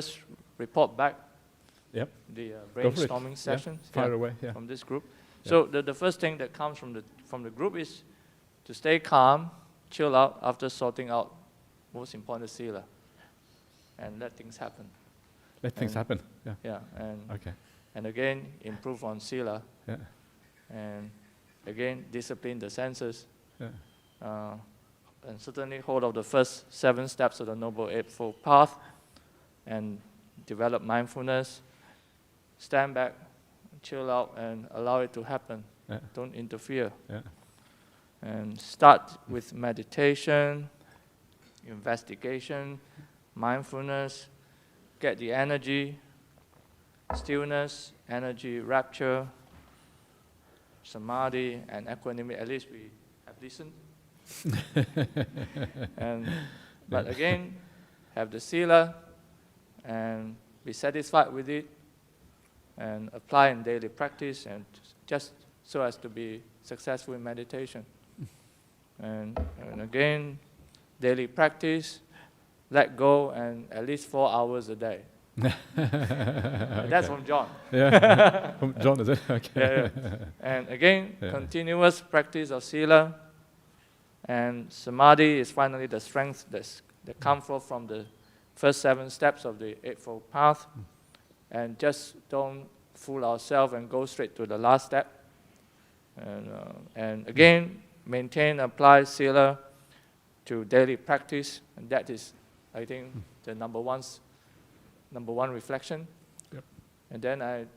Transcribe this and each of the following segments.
Just report back Yep. the Go for it. brainstorming sessions Fire away. Yeah. from this group. Yeah. So the first thing that comes from the group is to stay calm, chill out after sorting out most important sila, and let things happen. Let things happen. Yeah. Yeah, Okay. and again improve on sila, Yeah. and again discipline the senses, Yeah. and certainly hold of the first 7 steps of the Noble Eightfold Path, and develop mindfulness. Stand back, chill out, and allow it to happen. Yeah. Don't interfere. Yeah. And start with meditation, investigation, mindfulness, get the energy, stillness, energy, rapture, samadhi, and equanimity. At least we have listened. But again, have the sila, and be satisfied with it, and apply in daily practice, and just so as to be successful in meditation. And again, daily practice, let go, and at least 4 hours a day. That's from John. Yeah. From John, is it? Okay. Yeah. And again, continuous practice of sila, and samadhi is finally the strength that comes forth from the first 7 steps of the Eightfold Path. And just don't fool ourselves and go straight to the last step. And again, maintain, apply sila to daily practice, and that is, I think, the number one reflection. Yep. And then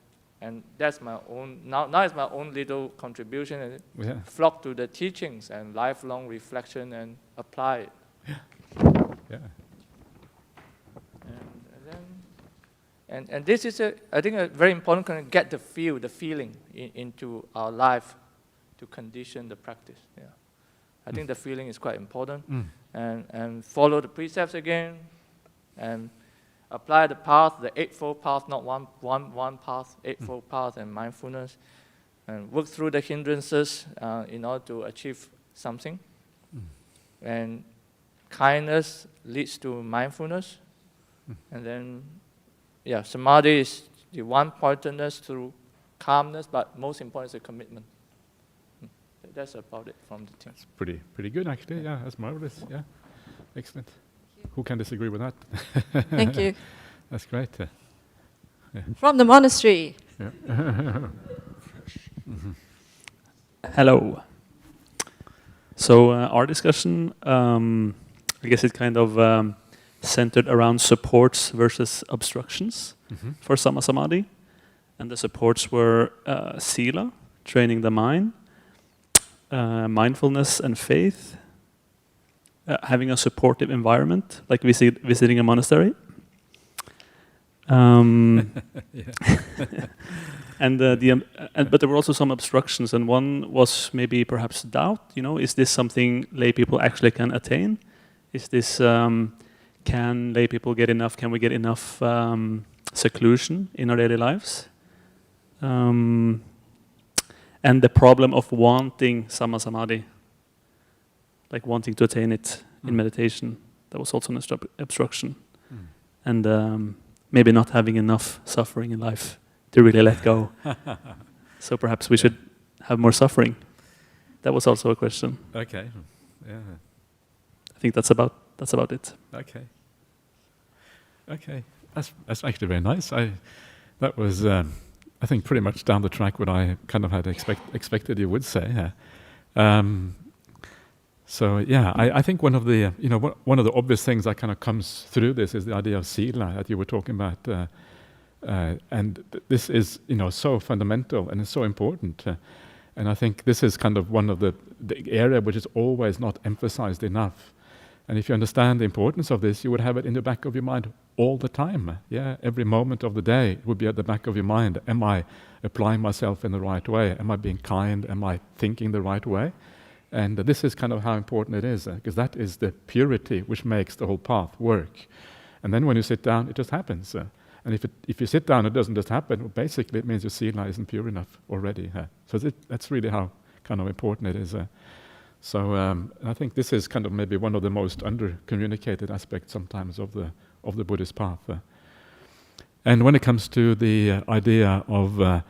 that's my own, now it's my own little contribution, and Yeah. flock to the teachings and lifelong reflection and apply it. Yeah. And this is, I think, a very important kind of get the feeling into our life to condition the practice. Yeah, I think the feeling is quite important. And follow the precepts again, and apply the path, the Eightfold Path, not one path, Eightfold Path and mindfulness, and work through the hindrances in order to achieve something. And kindness leads to mindfulness, and then samadhi is the one-pointedness through calmness, but most important is the commitment. That's about it from the team. That's pretty good, actually. Yeah, that's marvelous. Yeah, excellent. Who can disagree with that? Thank you. That's great. From the monastery. Yeah. Hello. So our discussion, I guess it kind of centered around supports versus obstructions for Sammāsamādhi. And the supports were sila, training the mind, mindfulness and faith, having a supportive environment, like visiting a monastery. But there were also some obstructions, and one was maybe perhaps doubt. Is this something lay people actually can attain? Is this can lay people get enough? Can we get enough seclusion in our daily lives? And the problem of wanting Sammāsamādhi, like wanting to attain it in meditation, that was also an obstruction. And maybe not having enough suffering in life to really let go. So perhaps we should have more suffering. That was also a question. Okay. Yeah. I think that's about it. Okay. Okay. That's actually very nice. That was I think pretty much down the track what I kind of had expected you would say. So yeah, I think one of the obvious things that kind of comes through this is the idea of sila that you were talking about, and this is so fundamental and it's so important, and I think this is kind of one of the area which is always not emphasized enough. And if you understand the importance of this, you would have it in the back of your mind all the time. Yeah, every moment of the day would be at the back of your mind. Am I applying myself in the right way? Am I being kind? Am I thinking the right way? And this is kind of how important it is, because that is the purity which makes the whole path work. And then when you sit down, it just happens. And if you sit down, it doesn't just happen. Well, basically, it means your sila isn't pure enough already. So that's really how kind of important it is. So I think this is kind of maybe one of the most under-communicated aspects sometimes of the Buddhist path. And when it comes to the idea of,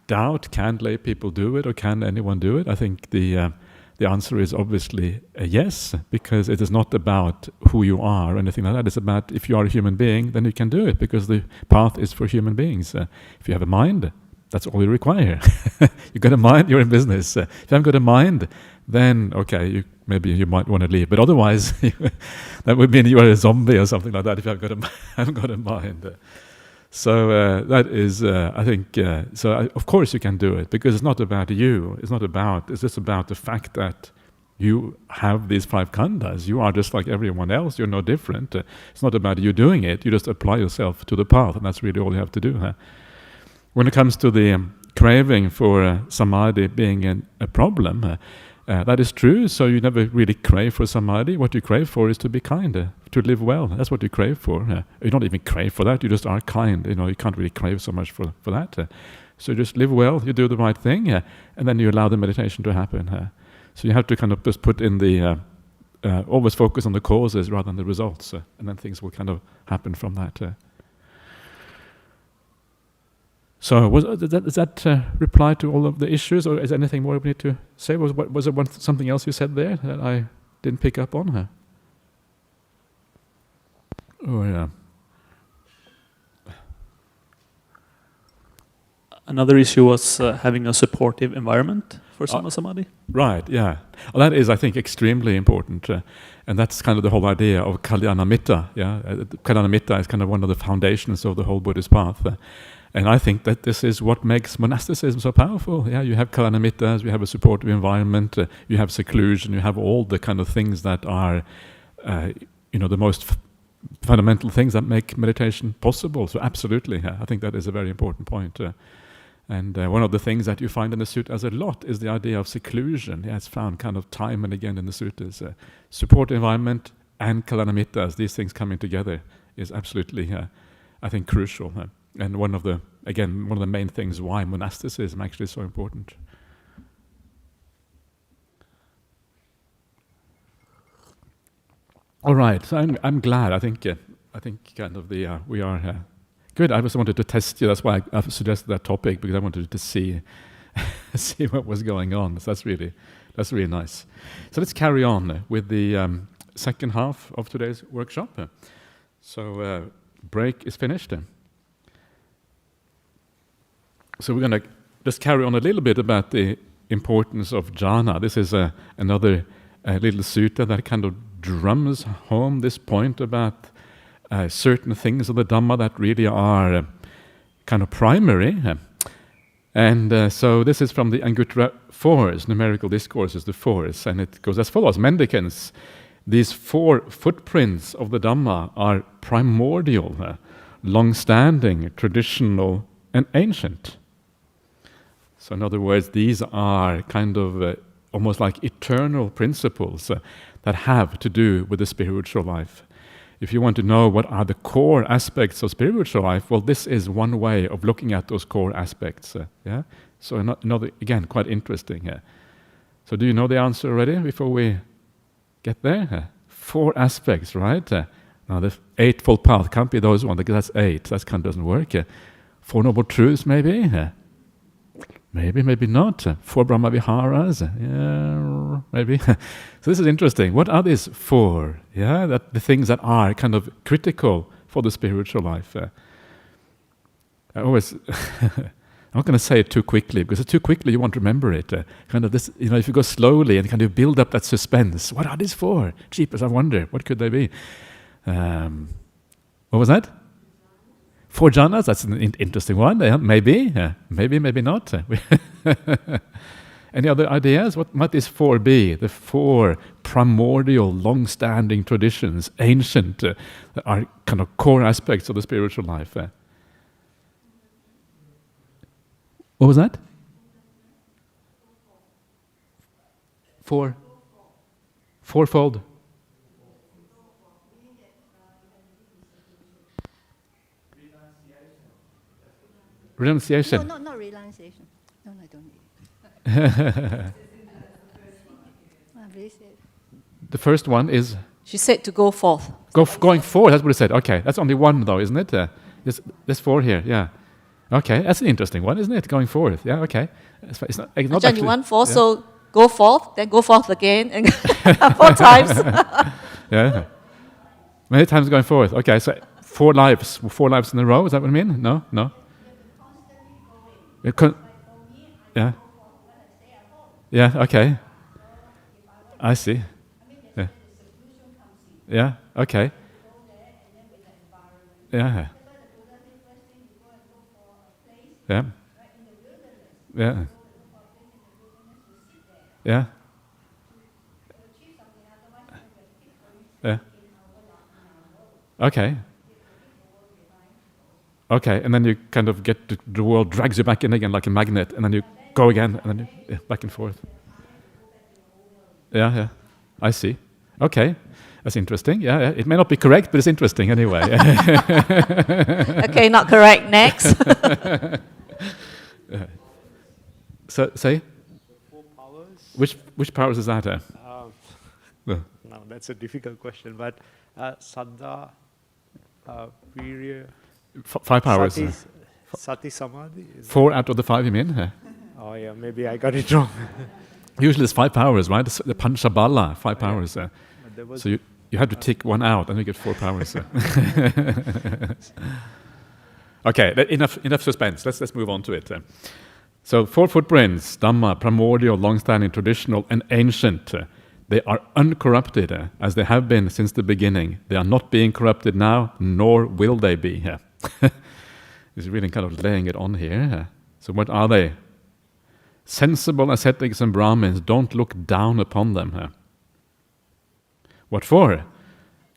doubt, can lay people do it or can anyone do it? I think the answer is obviously a yes, because it is not about who you are or anything like that. It's about if you are a human being, then you can do it, because the path is for human beings. If you have a mind, that's all you require. You've got a mind, you're in business. If you haven't got a mind, then okay, maybe you might want to leave. But otherwise, that would mean you are a zombie or something like that if you haven't got a mind. So that is, I think, of course you can do it, because it's not about you. It's just about the fact that you have these 5 khandhas. You are just like everyone else. You're no different. It's not about you doing it. You just apply yourself to the path, and that's really all you have to do. When it comes to the craving for samadhi being a problem, that is true. So you never really crave for samadhi. What you crave for is to be kind, to live well. That's what you crave for. You don't even crave for that. You just are kind. You can't really crave so much for that. So you just live well. You do the right thing, and then you allow the meditation to happen. So you have to kind of just put in the always focus on the causes rather than the results, and then things will kind of happen from that. So does that reply to all of the issues, or is there anything more we need to say? Was there something else you said there that I didn't pick up on? Oh yeah. Another issue was having a supportive environment for Sammāsamādhi. Right, yeah. Well, that is, I think, extremely important. And that's kind of the whole idea of Kalyanamitta. Yeah? Kalyanamitta is kind of one of the foundations of the whole Buddhist path. And I think that this is what makes monasticism so powerful. Yeah, you have kalanamittas, you have a supportive environment, you have seclusion, you have all the kind of things that are, the most fundamental things that make meditation possible. So absolutely, I think that is a very important point. And one of the things that you find in the suttas a lot is the idea of seclusion. Yeah, it's found kind of time and again in the suttas. Support environment and kalanamittas, these things coming together is absolutely, I think, crucial. And one of the main things why monasticism actually is so important. All right, so I'm glad. I think kind of we are good. I just wanted to test you. That's why I suggested that topic, because I wanted to see what was going on. So that's really nice. So let's carry on with the second half of today's workshop. So break is finished. So we're going to just carry on a little bit about the importance of jhana. This is another little sutta that kind of drums home this point about certain things of the Dhamma that really are kind of primary. And so this is from the Anguttara 4s, numerical discourses, the 4s, and it goes as follows. Mendicants, these 4 footprints of the Dhamma are primordial, long-standing, traditional, and ancient. So in other words, these are kind of almost like eternal principles that have to do with the spiritual life. If you want to know what are the core aspects of spiritual life, well, this is one way of looking at those core aspects. So another, again, quite interesting. So do you know the answer already before we get there? 4 aspects, right? Now the Eightfold Path can't be those ones, because that's 8. That kind of doesn't work. 4 Noble Truths, maybe? Maybe not. 4 Brahma Viharas? Yeah, maybe. So this is interesting. What are these 4? Yeah, that the things that are kind of critical for the spiritual life. I always, I'm not going to say it too quickly, because too quickly you won't remember it. Kind of this, if you go slowly and kind of build up that suspense. What are these 4? Jeepers, I wonder, what could they be? What was that? 4 jhanas, that's an interesting one. Maybe not. Any other ideas? What might these 4 be? The 4 primordial, long-standing traditions, ancient, that are kind of core aspects of the spiritual life. What was that? 4-fold. Renunciation. No, not renunciation. No, I don't need it. The first one is She said to go forth. Going forward, that's what it said. Okay, that's only one though, isn't it? There's four here, yeah. Okay, that's an interesting one, isn't it? Going forth, yeah, okay. It's not Ajahn, actually, you want forth, so go forth, then go forth again, and 4 times. Yeah. Many times going forth. Okay, so 4 lives in a row, is that what I mean? No? Yeah. Yeah, okay. I see. Yeah. Yeah, okay. Yeah. Yeah. Yeah. Yeah. Yeah. Okay. Okay, and then you kind of get the world drags you back in again like a magnet, and then you go again, and then you, back and forth. Yeah. I see. Okay, that's interesting. Yeah. It may not be correct, but it's interesting anyway. Okay, not correct. Next. So, say? 4 powers? Which powers is that? No, that's a difficult question, but Saddha, Virya, 5 powers. Sati Samadhi? 4 out of the 5, you mean? Oh yeah, maybe I got it wrong. Usually it's 5 powers, right? The Panchabala, 5 powers. So you have to tick 1 out, and you get 4 powers. Okay, enough suspense. Let's move on to it. So 4 footprints, Dhamma, primordial, long-standing, traditional, and ancient. They are uncorrupted, as they have been since the beginning. They are not being corrupted now, nor will they be. He's really kind of laying it on here. So what are they? Sensible ascetics and Brahmins, don't look down upon them. What for?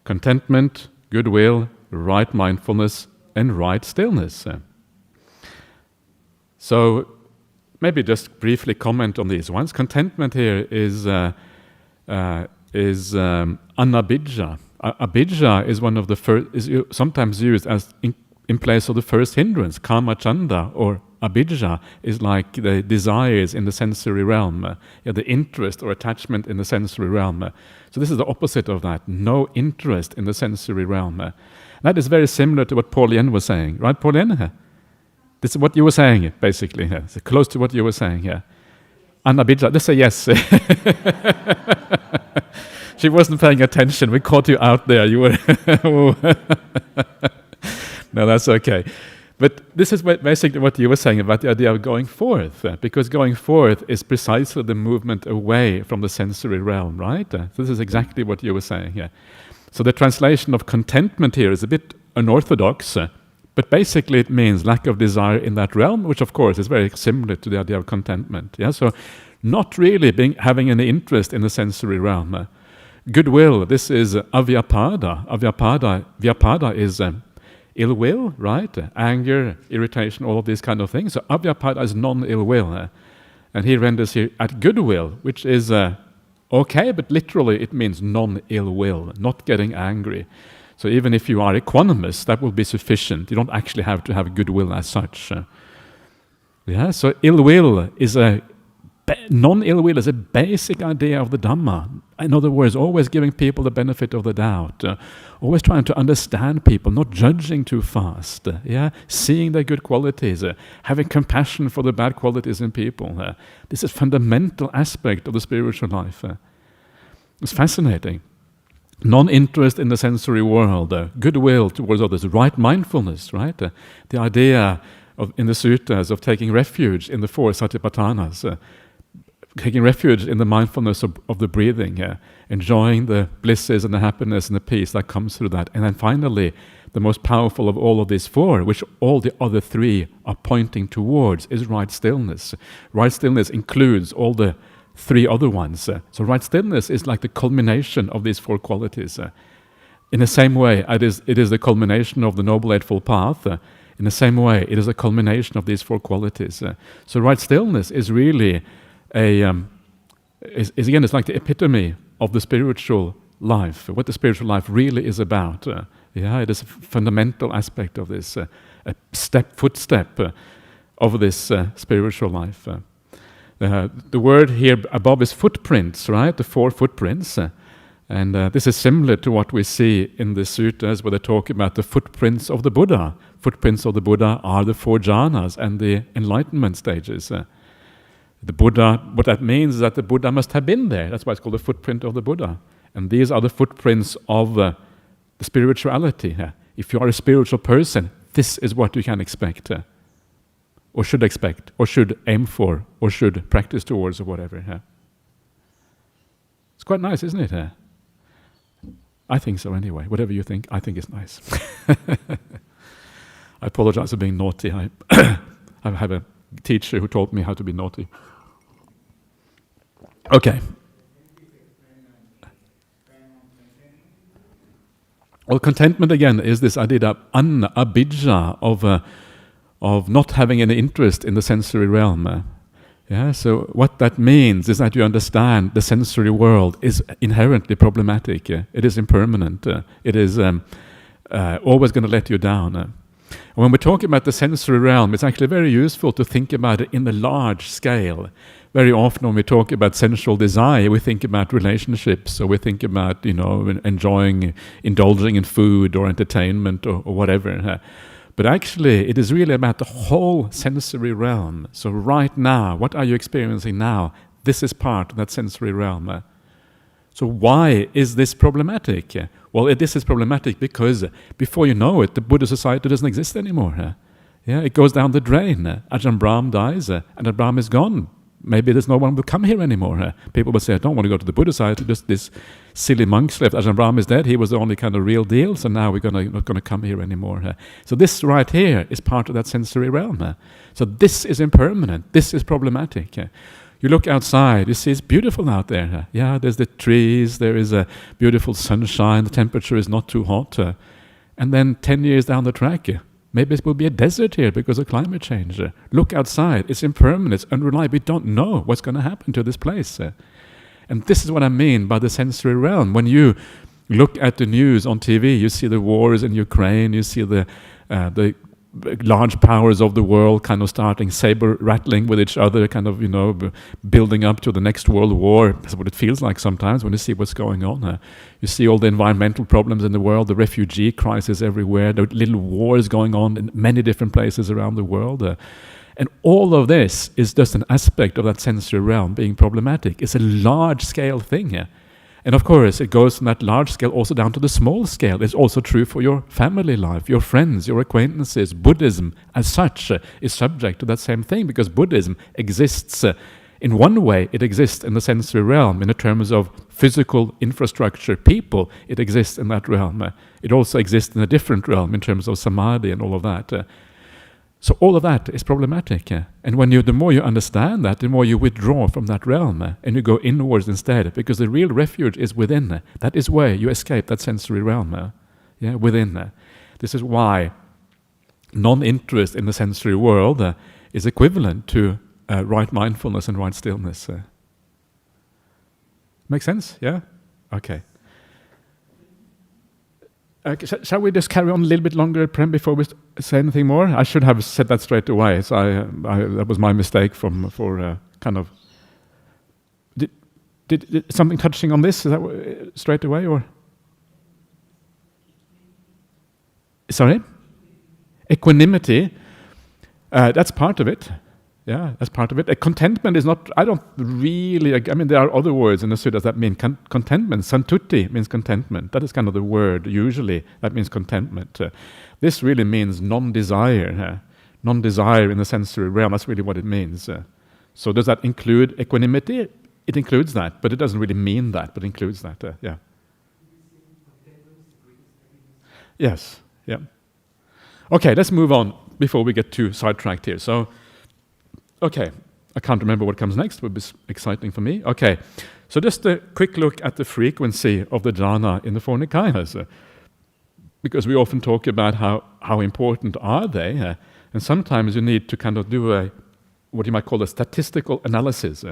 Contentment, goodwill, right mindfulness, and right stillness. So maybe just briefly comment on these ones. Contentment here is anabhijja. Abhijja is one of the first, is sometimes used as in place of the first hindrance. Kama chanda or abhijja is like the desires in the sensory realm, the interest or attachment in the sensory realm. So this is the opposite of that, no interest in the sensory realm. That is very similar to what Paul Yen was saying, right, Paul Yen? This is what you were saying, basically. It's close to what you were saying here. Anabhijja, let's say yes. She wasn't paying attention. We caught you out there. You were. No, that's okay. But this is basically what you were saying about the idea of going forth, because going forth is precisely the movement away from the sensory realm, right? So this is exactly what you were saying here. So the translation of contentment here is a bit unorthodox, but basically it means lack of desire in that realm, which of course is very similar to the idea of contentment. Yeah, so not really having any interest in the sensory realm. Goodwill, this is avyapada. Vyapada is ill will, right? Anger, irritation, all of these kind of things. So avyapada is non-ill will. And he renders here at goodwill, which is okay, but literally it means non-ill will, not getting angry. So even if you are equanimous, that will be sufficient. You don't actually have to have goodwill as such. Yeah, so ill will is non-ill will is a basic idea of the Dhamma. In other words, always giving people the benefit of the doubt, always trying to understand people, not judging too fast, seeing their good qualities, having compassion for the bad qualities in people. This is a fundamental aspect of the spiritual life. It's fascinating. Non-interest in the sensory world, goodwill towards others, right mindfulness, right? The idea in the suttas of taking refuge in the 4 satipatthanas, taking refuge in the mindfulness of the breathing, enjoying the blisses and the happiness and the peace that comes through that. And then finally, the most powerful of all of these 4, which all the other 3 are pointing towards, is right stillness. Right stillness includes all the 3 other ones. So right stillness is like the culmination of these 4 qualities. In the same way, it is the culmination of the Noble Eightfold Path. In the same way, it is a culmination of these 4 qualities. So right stillness is really it's like the epitome of the spiritual life, what the spiritual life really is about. It is a fundamental aspect of this, a footstep of this spiritual life. The word here above is footprints, right? The 4 footprints. And this is similar to what we see in the suttas where they talk about the footprints of the Buddha. Footprints of the Buddha are the 4 jhanas and the Enlightenment stages. The Buddha, what that means is that the Buddha must have been there. That's why it's called the footprint of the Buddha. And these are the footprints of the spirituality. If you are a spiritual person, this is what you can expect, or should expect, or should aim for, or should practice towards, or whatever. It's quite nice, isn't it? I think so anyway. Whatever you think, I think it's nice. I apologize for being naughty. I have a teacher who taught me how to be naughty. Okay. Well, contentment again is this idea of abhijja, of not having any interest in the sensory realm. So what that means is that you understand the sensory world is inherently problematic. It is impermanent. It is always going to let you down. And when we're talking about the sensory realm, it's actually very useful to think about it in the large scale. Very often when we talk about sensual desire, we think about relationships, or we think about, indulging in food or entertainment or whatever. But actually, it is really about the whole sensory realm. So right now, what are you experiencing now? This is part of that sensory realm. So why is this problematic? Well, this is problematic because before you know it, the Buddha society doesn't exist anymore. It goes down the drain. Ajahn Brahmali dies, and Ajahn Brahmali is gone. Maybe there's no one who will come here anymore. People will say, I don't want to go to the Buddha society, just this silly monks left. Ajahn Brahmali is dead, he was the only kind of real deal, so now we're not going to come here anymore. So this right here is part of that sensory realm. So this is impermanent, this is problematic. You look outside, you see it's beautiful out there. There's the trees, there is a beautiful sunshine, the temperature is not too hot. And then 10 years down the track, maybe it will be a desert here because of climate change. Look outside, it's impermanent, it's unreliable. We don't know what's going to happen to this place. And this is what I mean by the sensory realm. When you look at the news on TV, you see the wars in Ukraine, you see the large powers of the world kind of starting saber rattling with each other, kind of, building up to the next world war. That's what it feels like sometimes when you see what's going on. You see all the environmental problems in the world, the refugee crisis everywhere, the little wars going on in many different places around the world. And all of this is just an aspect of that sensory realm being problematic. It's a large-scale thing. And of course, it goes from that large scale also down to the small scale. It's also true for your family life, your friends, your acquaintances. Buddhism, as such, is subject to that same thing, because Buddhism exists in one way. It exists in the sensory realm in the terms of physical infrastructure, people. It exists in that realm. It also exists in a different realm in terms of samadhi and all of that. So all of that is problematic. And the more you understand that, the more you withdraw from that realm and you go inwards instead, because the real refuge is within. That is where you escape that sensory realm, within. This is why non-interest in the sensory world is equivalent to right mindfulness and right stillness. Make sense? Yeah? Okay. Shall we just carry on a little bit longer, Prem, before we say anything more? I should have said that straight away. So that was my mistake for kind of. Did something touching on this? Is that straight away or? Sorry, equanimity. That's part of it. Yeah, that's part of it. Contentment is not, I don't really, there are other words in the suttas that mean contentment. Santuti means contentment. That is kind of the word, usually, that means contentment. This really means non-desire. Non-desire in the sensory realm, that's really what it means. So does that include equanimity? It includes that, but it doesn't really mean that, but includes that, yeah. Yes, yeah. Okay, let's move on before we get too sidetracked here. So, okay, I can't remember what comes next. It would be exciting for me. Okay, so just a quick look at the frequency of the jhana in the four Nikayas. Because we often talk about how important are they, and sometimes you need to kind of do what you might call a statistical analysis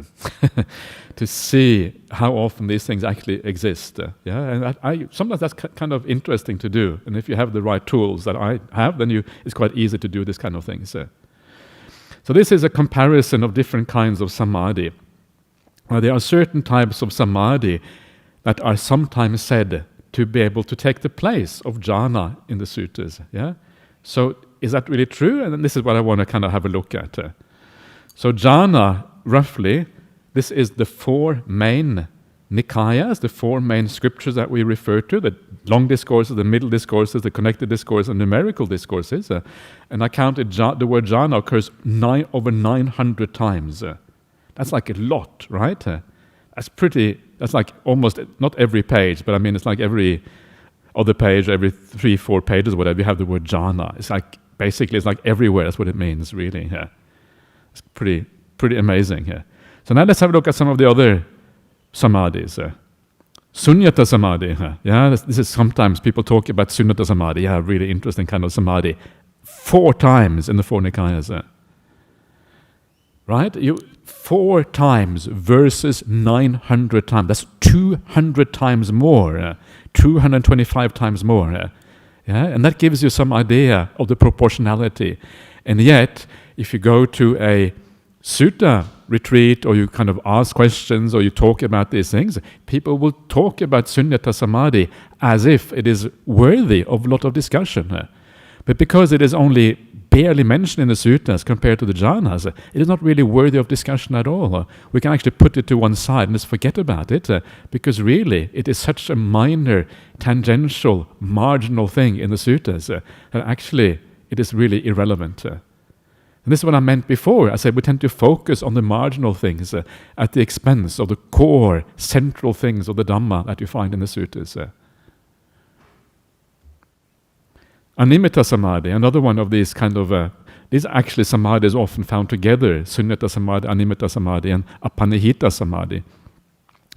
to see how often these things actually exist. And sometimes that's kind of interesting to do. And if you have the right tools that I have, then it's quite easy to do this kind of things. So this is a comparison of different kinds of samadhi. There are certain types of samadhi that are sometimes said to be able to take the place of jhana in the suttas. Yeah? So is that really true? And then this is what I want to kind of have a look at. So jhana, roughly, this is the 4 main nikayas, the 4 main scriptures that we refer to, the long discourses, the middle discourses, the connected discourses, and numerical discourses. And I counted the word jhana occurs over 900 times. That's like a lot, right? That's like almost, not every page, but I mean, it's like every other page, every 3-4 pages, whatever, you have the word jhana. It's like, basically, it's like everywhere, that's what it means, really. Yeah. It's pretty amazing. Yeah. So now let's have a look at some of the other samadhis. Sunyata samadhi. Yeah, this is sometimes people talk about sunyata samadhi. Yeah, really interesting kind of samadhi. 4 times in the 4 nikayas. Right? 4 times versus 900 times. That's 200 times more. 225 times more. Yeah? And that gives you some idea of the proportionality. And yet, if you go to a sutta retreat, or you kind of ask questions, or you talk about these things, people will talk about sunyata samadhi as if it is worthy of a lot of discussion. But because it is only barely mentioned in the suttas compared to the jhanas, it is not really worthy of discussion at all. We can actually put it to one side and just forget about it, because really it is such a minor, tangential, marginal thing in the suttas that actually it is really irrelevant. And this is what I meant before. I said we tend to focus on the marginal things at the expense of the core, central things of the Dhamma that you find in the suttas. Animitta samadhi, another one of these kind of, these actually samadhis often found together, sunyata samadhi, animitta samadhi, and apanihita samadhi.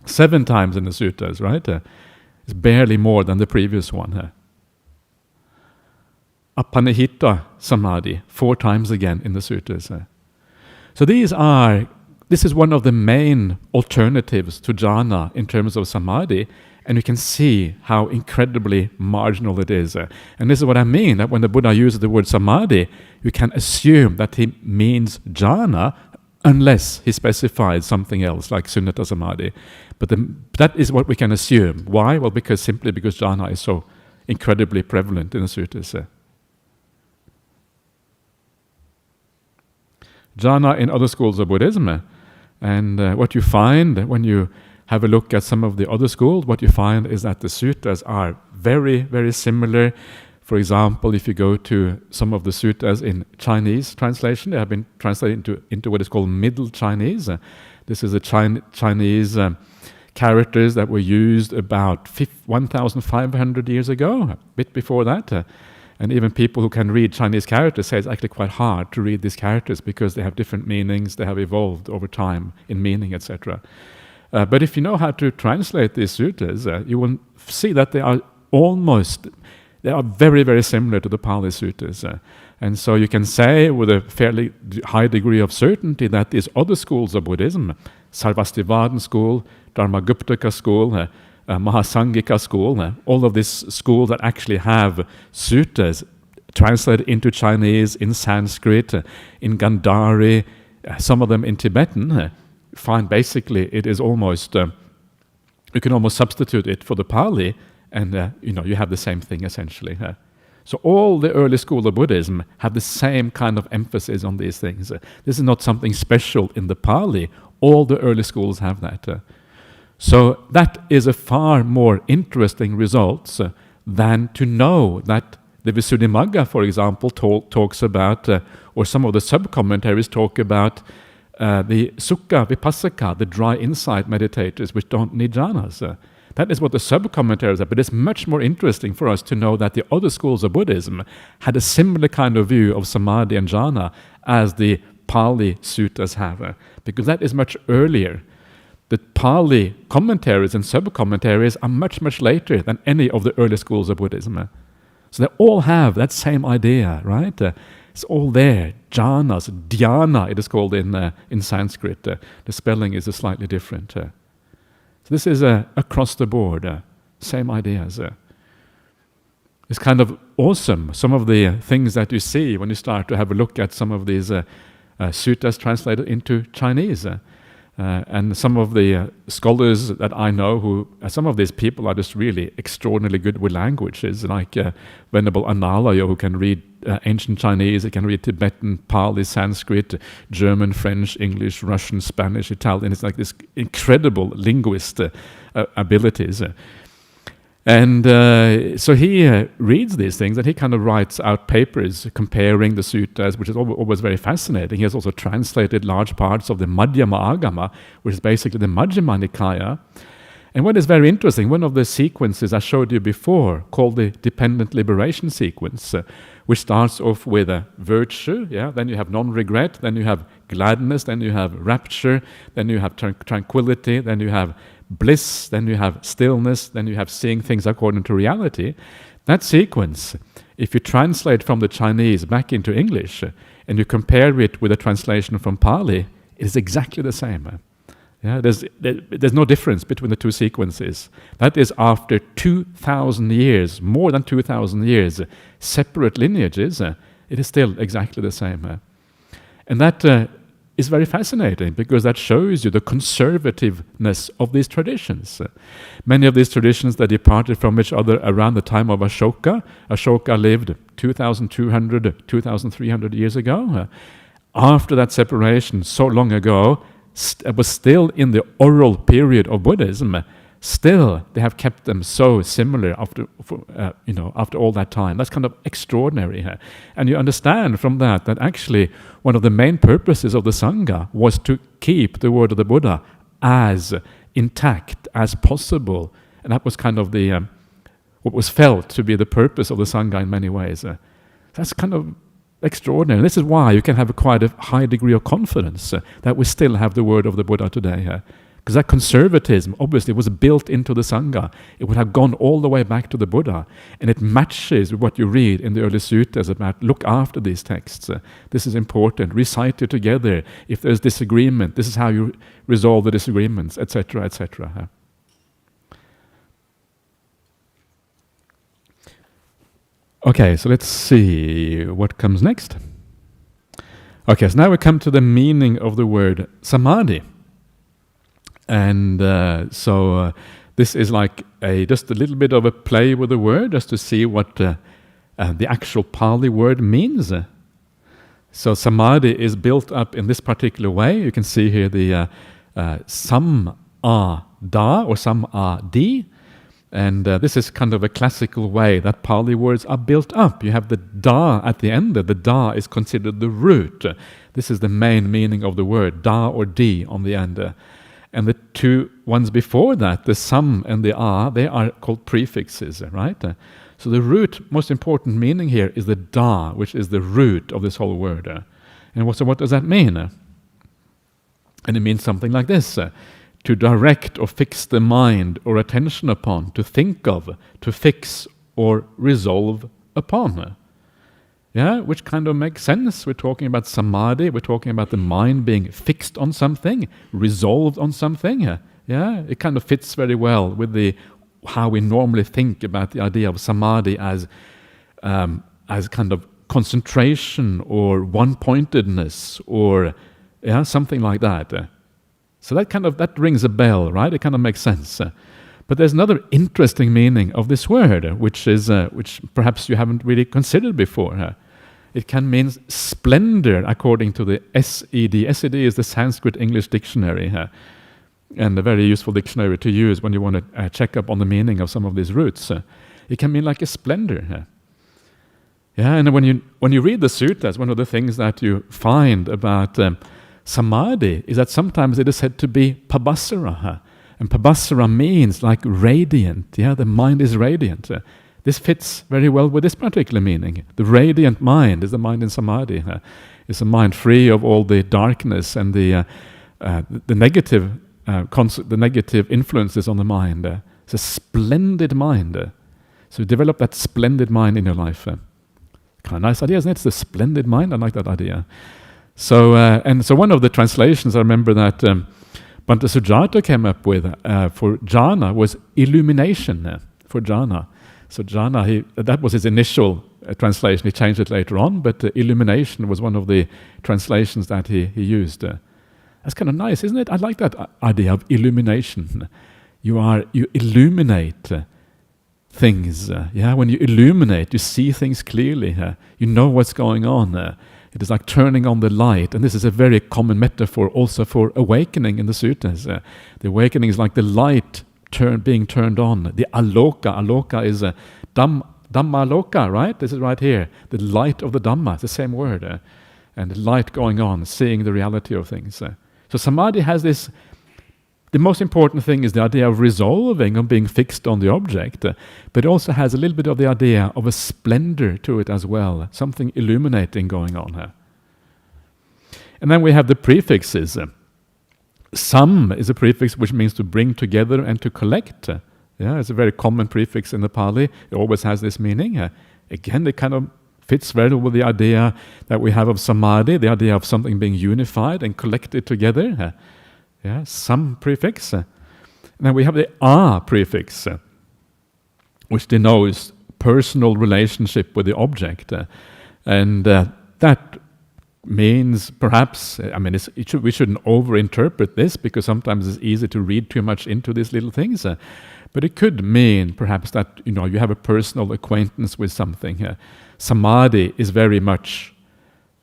7 times in the suttas, right? It's barely more than the previous one. Apanihita samadhi, 4 times again in the suttas. So this is one of the main alternatives to jhana in terms of samadhi, and you can see how incredibly marginal it is. And this is what I mean, that when the Buddha uses the word samadhi, you can assume that he means jhana unless he specifies something else, like sunyata samadhi. But that is what we can assume. Why? Well, simply because jhana is so incredibly prevalent in the suttas. Jhana in other schools of Buddhism. And what you find when you have a look at some of the other schools, what you find is that the suttas are very, very similar. For example, if you go to some of the suttas in Chinese translation, they have been translated into what is called Middle Chinese. This is the Chinese characters that were used about 1,500 years ago, a bit before that. And even people who can read Chinese characters say it's actually quite hard to read these characters because they have different meanings, they have evolved over time in meaning, etc. But if you know how to translate these suttas, you will see that they are very, very similar to the Pali suttas. And so you can say with a fairly high degree of certainty that these other schools of Buddhism, Sarvastivadin school, Dharmaguptaka school, Mahasangika school, all of these schools that actually have suttas translated into Chinese, in Sanskrit, in Gandhari, some of them in Tibetan, find basically it is almost, you can almost substitute it for the Pali, and you have the same thing essentially. So all the early school of Buddhism have the same kind of emphasis on these things. This is not something special in the Pali. All the early schools have that. So that is a far more interesting result than to know that the Visuddhimagga, for example, talks about, or some of the sub-commentaries talk about the Sukha Vipassaka, the dry insight meditators, which don't need jhanas. That is what the sub-commentaries are, but it's much more interesting for us to know that the other schools of Buddhism had a similar kind of view of samadhi and jhana as the Pali suttas have, because that is much earlier. The Pali commentaries and sub-commentaries are much, much later than any of the early schools of Buddhism. So they all have that same idea, right? It's all there. Jhanas, dhyana, it is called in Sanskrit. The spelling is slightly different. So this is across the board, same ideas. It's kind of awesome, some of the things that you see when you start to have a look at some of these suttas translated into Chinese. And some of the scholars that I know, some of these people are just really extraordinarily good with languages, like Venerable Analayo, who can read ancient Chinese, he can read Tibetan, Pali, Sanskrit, German, French, English, Russian, Spanish, Italian. It's like this incredible linguist abilities. And so he reads these things, and he kind of writes out papers comparing the suttas, which is always very fascinating. He has also translated large parts of the Madhyama Agama, which is basically the Majjhima Nikaya. And what is very interesting, one of the sequences I showed you before, called the dependent liberation sequence, which starts off with a virtue, then you have non-regret, then you have gladness, then you have rapture, then you have tranquility, then you have bliss, then you have stillness, then you have seeing things according to reality. That sequence, if you translate from the Chinese back into English and you compare it with a translation from Pali, it is exactly the same. There's no difference between the two sequences. That is after 2,000 years, more than 2,000 years, separate lineages, it is still exactly the same. And that is very fascinating, because that shows you the conservativeness of these traditions. Many of these traditions that departed from each other around the time of Ashoka. Ashoka lived 2,200, 2,300 years ago. After that separation, so long ago, was still in the oral period of Buddhism. Still, they have kept them so similar after all that time. That's kind of extraordinary. And you understand from that actually one of the main purposes of the Sangha was to keep the word of the Buddha as intact as possible. And that was kind of what was felt to be the purpose of the Sangha in many ways. That's kind of extraordinary. This is why you can have quite a high degree of confidence that we still have the word of the Buddha today. Because that conservatism obviously was built into the Sangha. It would have gone all the way back to the Buddha. And it matches with what you read in the early suttas about look after these texts. This is important. Recite it together. If there's disagreement, this is how you resolve the disagreements, etc., etc. Okay, so let's see what comes next. Okay, so now we come to the meaning of the word samadhi. And this is like just a little bit of a play with the word, just to see what the actual Pali word means. So samadhi is built up in this particular way. You can see here the Sammāda or Sammādhi. And this is kind of a classical way that Pali words are built up. You have the da at the end. The da is considered the root. This is the main meaning of the word, da or di on the end. And the two ones before that, the sam and the a, they are called prefixes, right? So the root, most important meaning here is the da, which is the root of this whole word. And what does that mean? And it means something like this. To direct or fix the mind or attention upon, to think of, to fix or resolve upon. Which kind of makes sense. We're talking about samadhi, we're talking about the mind being fixed on something, resolved on something. It kind of fits very well with how we normally think about the idea of samadhi as kind of concentration or one-pointedness or something like that. So that rings a bell, right? It kind of makes sense. But there's another interesting meaning of this word, which perhaps you haven't really considered before. It can mean splendor, according to the SED. SED is the Sanskrit English dictionary, and a very useful dictionary to use when you want to check up on the meaning of some of these roots. It can mean like a splendor. And when you read the suttas, one of the things that you find about samadhi is that sometimes it is said to be pabasara. And pabasara means like radiant. The mind is radiant. This fits very well with this particular meaning. The radiant mind is the mind in samadhi. It's a mind free of all the darkness and the negative influences on the mind. It's a splendid mind. So develop that splendid mind in your life. Kind of nice idea, isn't it? It's the splendid mind. I like that idea. So one of the translations I remember that Bhante Sujata came up with for jhana was illumination for jhana. So jhana, that was his initial translation. He changed it later on, but illumination was one of the translations that he used. That's kind of nice, isn't it? I like that idea of illumination. You illuminate things. When you illuminate, you see things clearly. You know what's going on. It is like turning on the light, and this is a very common metaphor also for awakening in the suttas. The awakening is like the light being turned on. The aloka. Aloka is Dhammaloka, right? This is right here. The light of the Dhamma, it's the same word. And the light going on, seeing the reality of things. So Samadhi has this. The most important thing is the idea of resolving, of being fixed on the object, but it also has a little bit of the idea of a splendor to it as well, something illuminating going on here. And then we have the prefixes. Sam is a prefix which means to bring together and to collect. It's a very common prefix in the Pali. It always has this meaning. Again, it kind of fits very well with the idea that we have of samadhi, the idea of something being unified and collected together. Some prefix. And then we have the a prefix, which denotes personal relationship with the object. And that means perhaps, we shouldn't overinterpret this because sometimes it's easy to read too much into these little things. But it could mean perhaps that you have a personal acquaintance with something. Samadhi is very much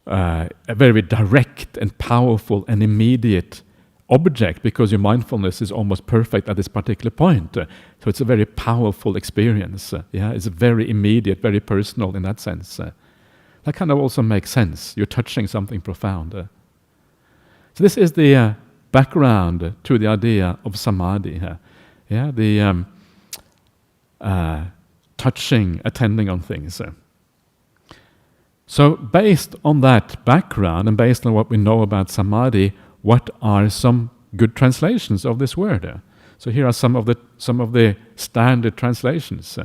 a very direct and powerful and immediate object because your mindfulness is almost perfect at this particular point. So it's a very powerful experience. It's very immediate, very personal in that sense. That kind of also makes sense. You're touching something profound. So this is the background to the idea of samadhi. The touching, attending on things. So based on that background and based on what we know about samadhi, what are some good translations of this word? So here are some of the standard translations.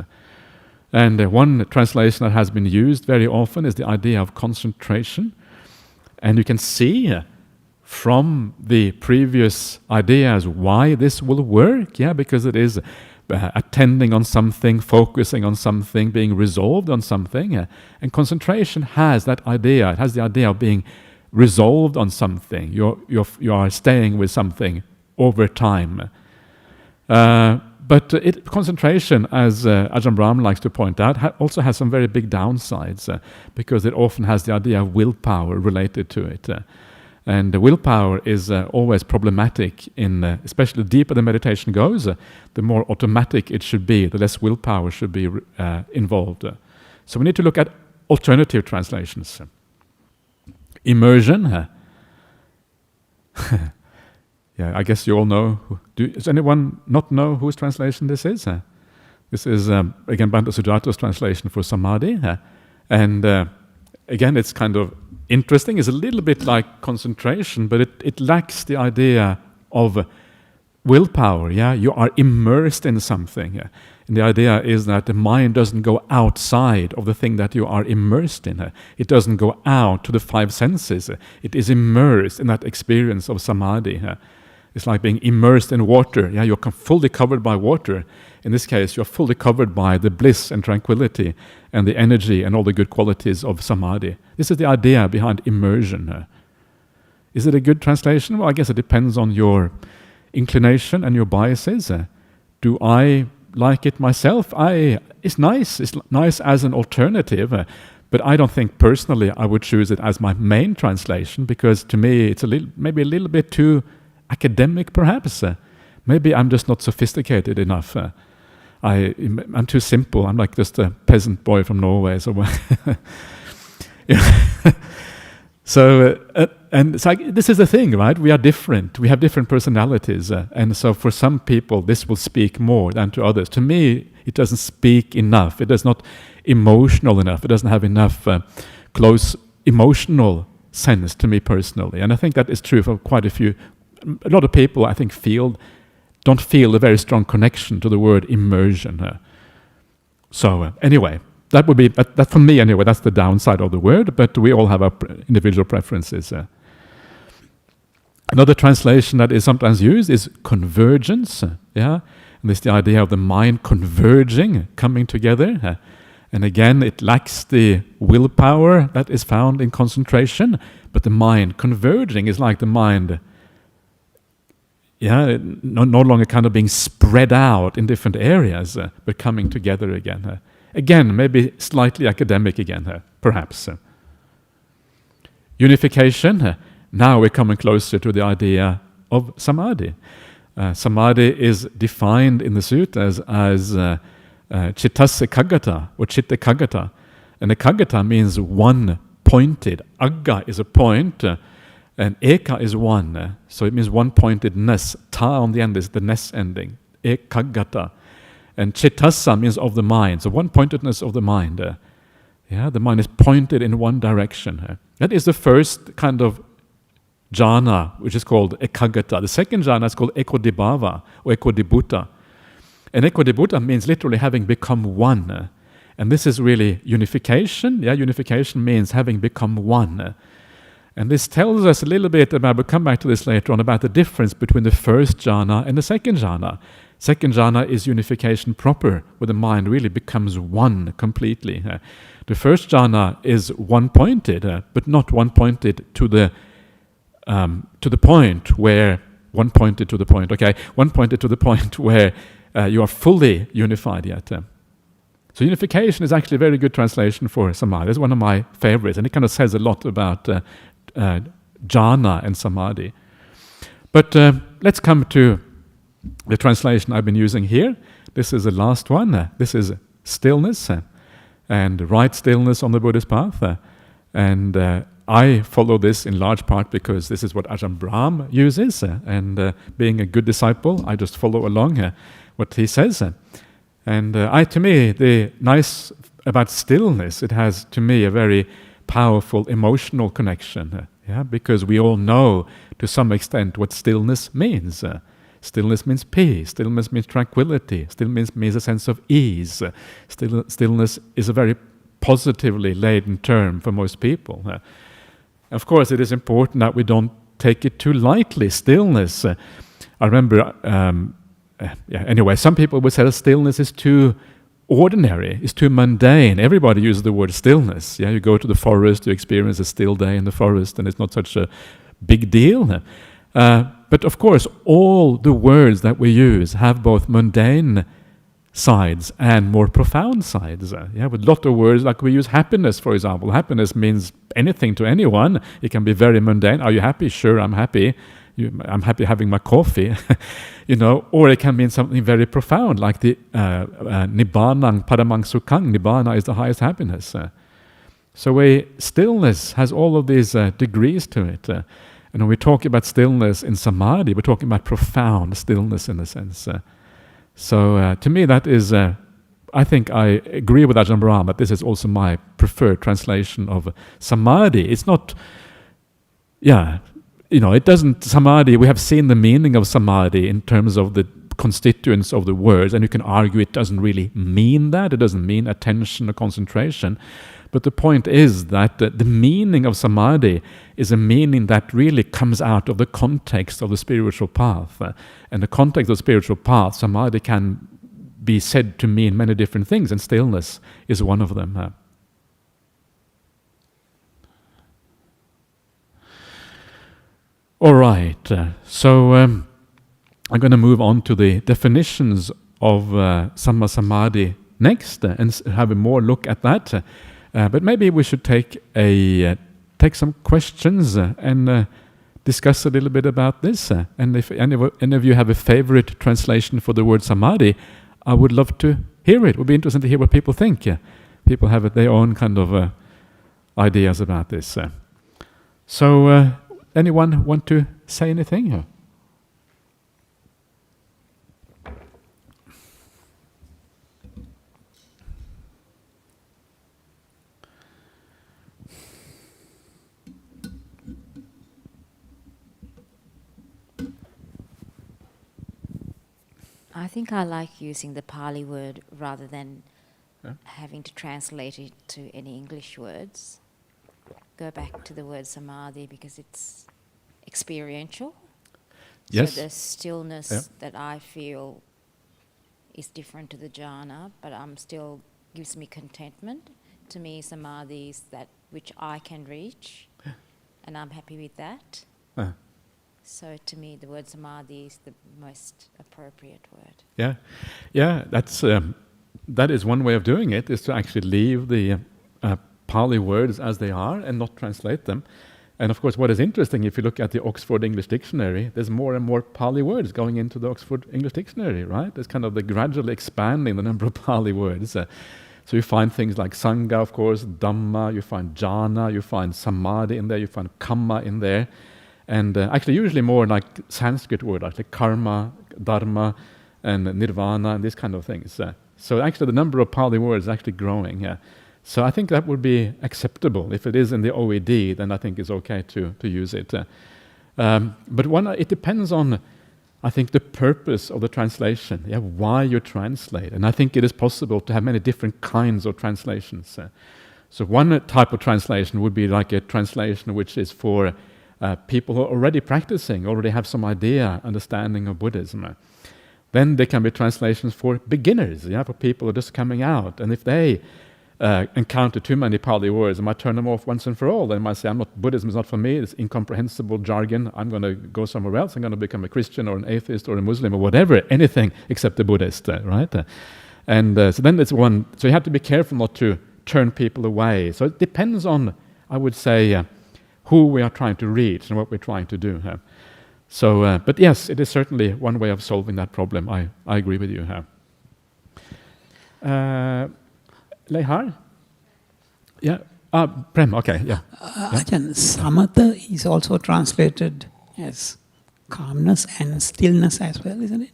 And one translation that has been used very often is the idea of concentration. And you can see from the previous ideas why this will work, because it is attending on something, focusing on something, being resolved on something. And concentration has that idea. It has the idea of being resolved on something. You are staying with something over time. But concentration, as Ajahn Brahmali likes to point out, also has some very big downsides because it often has the idea of willpower related to it. And the willpower is always problematic, especially the deeper the meditation goes, the more automatic it should be, the less willpower should be involved. So we need to look at alternative translations. Immersion. I guess you all know. Does anyone not know whose translation this is? This is, again, Bhante Sujata's translation for samadhi. And again, it's kind of interesting. It's a little bit like concentration, but it lacks the idea of willpower. You are immersed in something. And the idea is that the mind doesn't go outside of the thing that you are immersed in. It doesn't go out to the five senses. It is immersed in that experience of samadhi. It's like being immersed in water. You're fully covered by water. In this case, you're fully covered by the bliss and tranquility and the energy and all the good qualities of samadhi. This is the idea behind immersion. Is it a good translation? Well, I guess it depends on your inclination and your biases. Do I like it myself? It's nice. It's nice as an alternative, but I don't think personally I would choose it as my main translation because to me it's maybe a little bit too academic, perhaps. Maybe I'm just not sophisticated enough. I'm too simple. I'm like just a peasant boy from Norway. So, this is the thing, right? We are different. We have different personalities. And so for some people, this will speak more than to others. To me, it doesn't speak enough. It is not emotional enough. It doesn't have enough close emotional sense to me personally. And I think that is true for quite a lot of people, I think, don't feel a very strong connection to the word immersion. So anyway, that would be, that for me anyway, that's the downside of the word, but we all have our individual preferences. Another translation that is sometimes used is convergence. And it's the idea of the mind converging, coming together. And again, it lacks the willpower that is found in concentration, but the mind converging is like the mind no longer kind of being spread out in different areas, but coming together again. Again, maybe slightly academic again, perhaps. Unification, now we're coming closer to the idea of samadhi. Samadhi is defined in the suttas as chittas ekaggata, or chitta ekaggata. And ekaggata means one-pointed. Agga is a point, and eka is one. So it means one-pointedness. Ta on the end is the ness ending. Ekaggata. And chittassa means of the mind. So one-pointedness of the mind. The mind is pointed in one direction. That is the first kind of jhana, which is called ekaggata. The second jhana is called ekodibhava, or ekodibhuta. And ekodibhuta means literally having become one. And this is really unification. Unification means having become one. And this tells us a little bit about, we'll come back to this later on, about the difference between the first jhana and the second jhana. Second jhana is unification proper, where the mind really becomes one completely. The first jhana is one-pointed, but not one-pointed to the point where one-pointed to the point. Okay, one-pointed to the point where you are fully unified yet. So unification is actually a very good translation for samadhi. It's one of my favorites, and it kind of says a lot about jhana and samadhi. But let's come to the translation I've been using here. This is the last one. This is stillness, and right stillness on the Buddhist path. And I follow this in large part because this is what Ajahn Brahmali uses, and being a good disciple, I just follow along what he says. And to me, the nice about stillness, it has to me a very powerful emotional connection. Because we all know to some extent what stillness means. Stillness means peace. Stillness means tranquility. Stillness means a sense of ease. Stillness is a very positively laden term for most people. Of course, it is important that we don't take it too lightly. Stillness. I remember. Anyway, some people would say that stillness is too ordinary, it's too mundane. Everybody uses the word stillness. You go to the forest, you experience a still day in the forest, and it's not such a big deal. But of course, all the words that we use have both mundane sides and more profound sides. With a lot of words, like we use happiness, for example. Happiness means anything to anyone. It can be very mundane. Are you happy? Sure, I'm happy. I'm happy having my coffee, or it can mean something very profound, like the Nibbānang Paramang Sukhang. Nibbāna is the highest happiness. So stillness has all of these degrees to it. And when we talk about stillness in samadhi, we're talking about profound stillness in a sense. So to me, that is, I think I agree with Ajahn Brahmali that this is also my preferred translation of samadhi. It's not, it doesn't, samadhi, we have seen the meaning of samadhi in terms of the constituents of the words, and you can argue it doesn't really mean that. It doesn't mean attention or concentration. But the point is that the meaning of samadhi is a meaning that really comes out of the context of the spiritual path. And the context of the spiritual path, samadhi can be said to mean many different things, and stillness is one of them. All right, so I'm going to move on to the definitions of Sammāsamādhi next and have a more look at that. But maybe we should take some questions and discuss a little bit about this. And if any of you have a favorite translation for the word samadhi, I would love to hear it. It would be interesting to hear what people think. People have their own kind of ideas about this. So anyone want to say anything here? I think I like using the Pali word rather than having to translate it to any English words. Go back to the word samadhi because it's experiential. Yes. So the stillness that I feel is different to the jhana, but still gives me contentment. To me, samadhi is that which I can reach, and I'm happy with that. So to me, the word samadhi is the most appropriate word. Yeah. That is one way of doing it, is to actually leave the Pali words as they are and not translate them. And of course, what is interesting, if you look at the Oxford English Dictionary, there's more and more Pali words going into the Oxford English Dictionary, right? There's kind of the gradually expanding the number of Pali words. So you find things like Sangha, of course, Dhamma, you find Jana, you find Samadhi in there, you find Kamma in there. And actually usually more like Sanskrit words, like Karma, Dharma, and Nirvana, and these kind of things. So actually the number of Pali words is actually growing, yeah. So I think that would be acceptable. If it is in the OED, then I think it's okay to use it. But it depends on, I think, the purpose of the translation, why you translate. And I think it is possible to have many different kinds of translations. So one type of translation would be like a translation which is for people who are already practicing, already have some idea, understanding of Buddhism. Then there can be translations for beginners, for people who are just coming out. And if they encounter too many Pali words, I might turn them off once and for all. They might say, Buddhism is not for me, it's incomprehensible jargon, I'm going to go somewhere else, I'm going to become a Christian or an atheist or a Muslim or whatever, anything except a Buddhist, right? So then it's one, so you have to be careful not to turn people away. So it depends on, I would say, who we are trying to reach and what we're trying to do. So, but yes, it is certainly one way of solving that problem. I agree with you. Lehar? Yeah. Prem, okay, yeah. Ajahn, samatha is also translated as calmness and stillness as well, isn't it?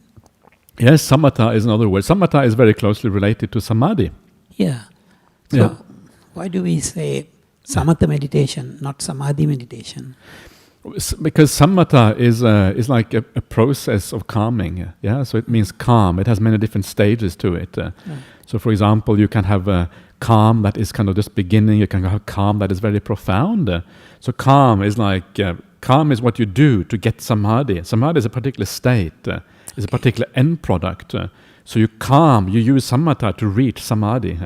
Yes, samatha is another word. Samatha is very closely related to samadhi. Yeah. So why do we say samatha meditation, not samadhi meditation? Because samatha is like a process of calming. So it means calm. It has many different stages to it. So for example, you can have a calm that is kind of just beginning, you can have calm that is very profound. So calm is calm is what you do to get samadhi. Samadhi is a particular state, it's a particular end product. So you use samatha to reach samadhi.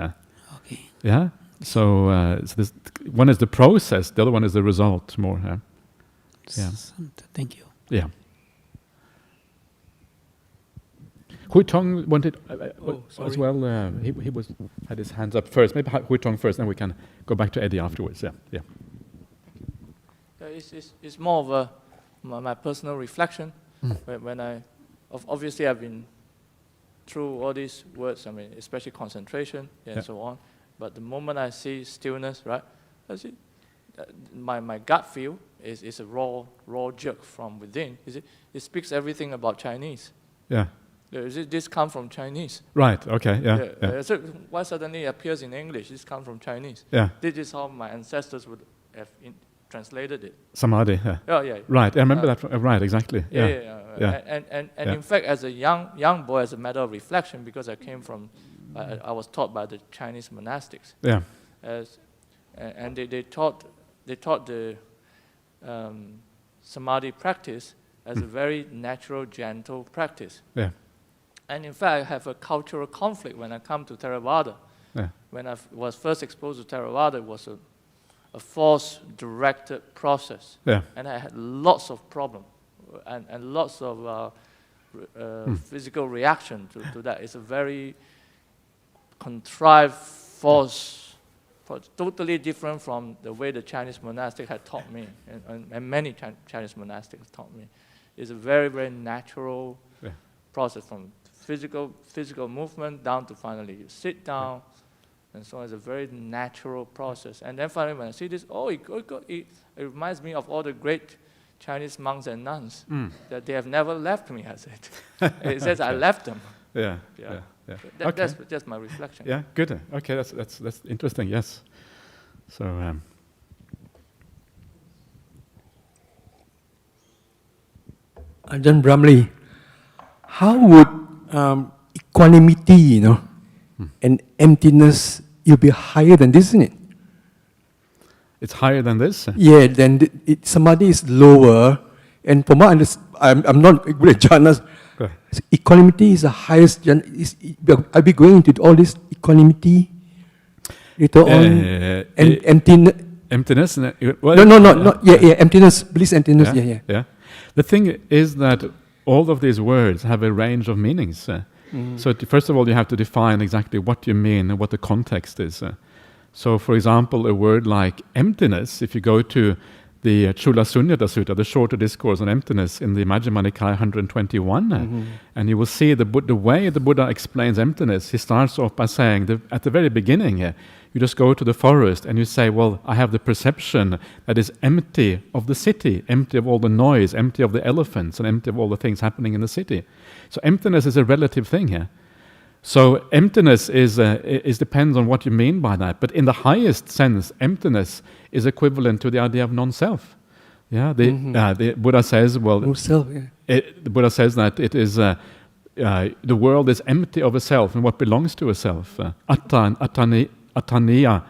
Okay. Yeah? So this, one is the process, the other one is the result more. Thank you. Yeah. Hui Tong wanted as well. He had his hands up first. Maybe Hui Tong first, then we can go back to Eddie afterwards. Yeah. It's more of my personal reflection. When obviously I've been through all these words. I mean, especially concentration and so on. But the moment I see stillness, right? I see my gut feel is a raw jerk from within. It speaks everything about Chinese. Yeah. This comes from Chinese. Right, okay, yeah. So why suddenly it appears in English? This comes from Chinese. Yeah. This is how my ancestors would have translated it. Samadhi, yeah. Oh, yeah. Right, I remember that. Right, exactly. Yeah. And in fact, as a young boy, as a matter of reflection, because I came from, I was taught by the Chinese monastics. Yeah. And they taught the Samadhi practice as a very natural, gentle practice. Yeah. And in fact, I have a cultural conflict when I come to Theravada. Yeah. When I was first exposed to Theravada, it was a force-directed process. Yeah. And I had lots of problems and lots of physical reaction to that. It's a very contrived force, totally different from the way the Chinese monastic had taught me, and many Chinese monastics taught me. It's a very, very natural process from physical movement down to finally you sit down, and so on. It's a very natural process. And then finally when I see this, it reminds me of all the great Chinese monks and nuns, that they have never left me, as it. It says I left them. Yeah. That's just my reflection. Yeah, good. Okay, that's interesting, yes. So, Ajahn Brahmali, how would equanimity, and emptiness, you'll be higher than this, isn't it? It's higher than this? Yeah, then samadhi is lower, and from what I'm not good at jhanas. So equanimity is the highest. I'll be going into all this equanimity later on, and emptiness. Emptiness? Well, no, not emptiness. Bliss, emptiness. Yeah. The thing is that all of these words have a range of meanings. So first of all, you have to define exactly what you mean and what the context is. So for example, a word like emptiness, if you go to the Chula Sunyata Sutta, the shorter discourse on emptiness in the Majjhima Nikaya 121, and you will see the way the Buddha explains emptiness. He starts off by saying, at the very beginning, you just go to the forest and you say, well, I have the perception that is empty of the city, empty of all the noise, empty of the elephants, and empty of all the things happening in the city. So emptiness is a relative thing here. So emptiness is depends on what you mean by that. But in the highest sense, emptiness is equivalent to the idea of non-self. Yeah, the Buddha says, well, no-self, the Buddha says that it is the world is empty of a self and what belongs to a self, attaniya,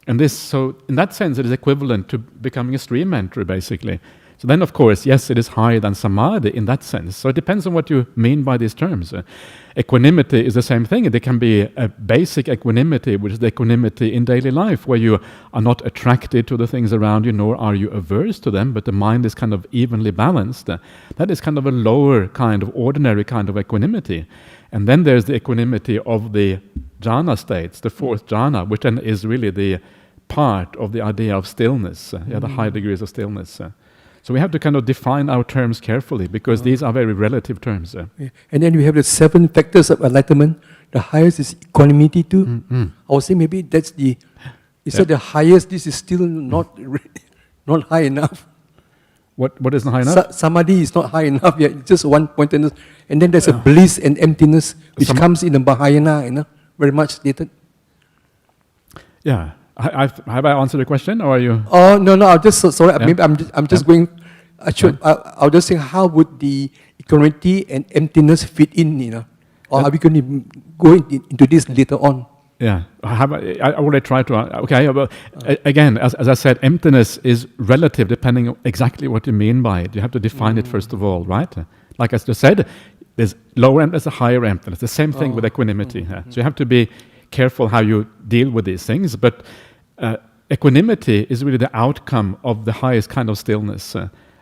and this. So in that sense, it is equivalent to becoming a stream entry, basically. So then, of course, yes, it is higher than samadhi in that sense. So it depends on what you mean by these terms. Equanimity is the same thing. There can be a basic equanimity, which is the equanimity in daily life, where you are not attracted to the things around you, nor are you averse to them, but the mind is kind of evenly balanced. That is kind of a lower kind of, ordinary kind of equanimity. And then there's the equanimity of the jhana states, the fourth jhana, which then is really the part of the idea of stillness, the high degrees of stillness. So we have to kind of define our terms carefully, because these are very relative terms. And then we have the 7 factors of enlightenment. The highest is equanimity too. I would say maybe that's the, that the highest, this is still not high enough. What is not high enough? Samadhi is not high enough yet, it's just one pointedness. And then there's a bliss and emptiness, which comes in the Mahayana, very much stated. Yeah. Have I answered the question, or are you? Oh no, I'm just sorry. Yeah. Maybe I'm just going. I'll just say, how would the equanimity and emptiness fit in? Or are we going to go into this later on? Yeah, I already tried to. Okay, but again, as I said, emptiness is relative, depending on exactly what you mean by it. You have to define it first of all, right? Like I just said, there's lower emptiness, a higher emptiness. The same thing with equanimity. So you have to be careful how you deal with these things, but. Equanimity is really the outcome of the highest kind of stillness.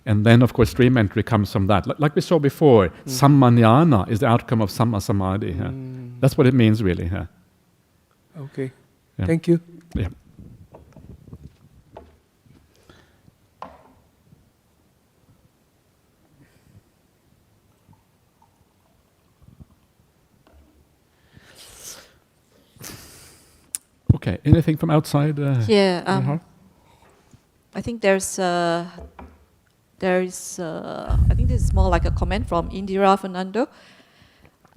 And then, of course, stream entry comes from that. Like we saw before, Sammānyāna is the outcome of Sammāsamādhi. That's what it means, really. Okay. Yeah. Thank you. Yeah. Okay, anything from outside? I think I think this is more like a comment from Indira Fernando.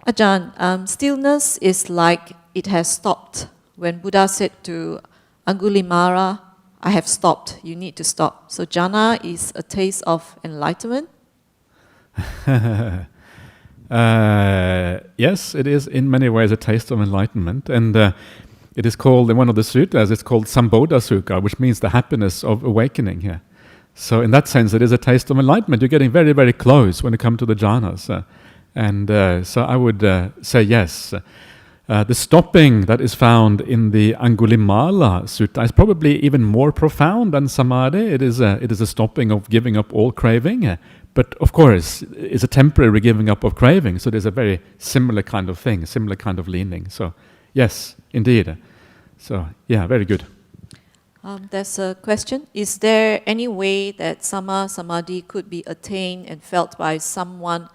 Ajahn, stillness is like it has stopped. When Buddha said to Angulimala, I have stopped, you need to stop. So jhana is a taste of enlightenment? Yes, it is in many ways a taste of enlightenment. And it is called, in one of the suttas, it's called Sambodha Sukha, which means the happiness of awakening here. So in that sense, it is a taste of enlightenment. You're getting very, very close when it comes to the jhanas. So I would say yes. The stopping that is found in the Angulimala Sutta is probably even more profound than Samadhi. It is a stopping of giving up all craving. But of course, it's a temporary giving up of craving. So there's a very similar kind of thing, similar kind of leaning. So yes, indeed. So, yeah, very good. There's a question. Is there any way that Sammāsamādhi could be attained and felt by someone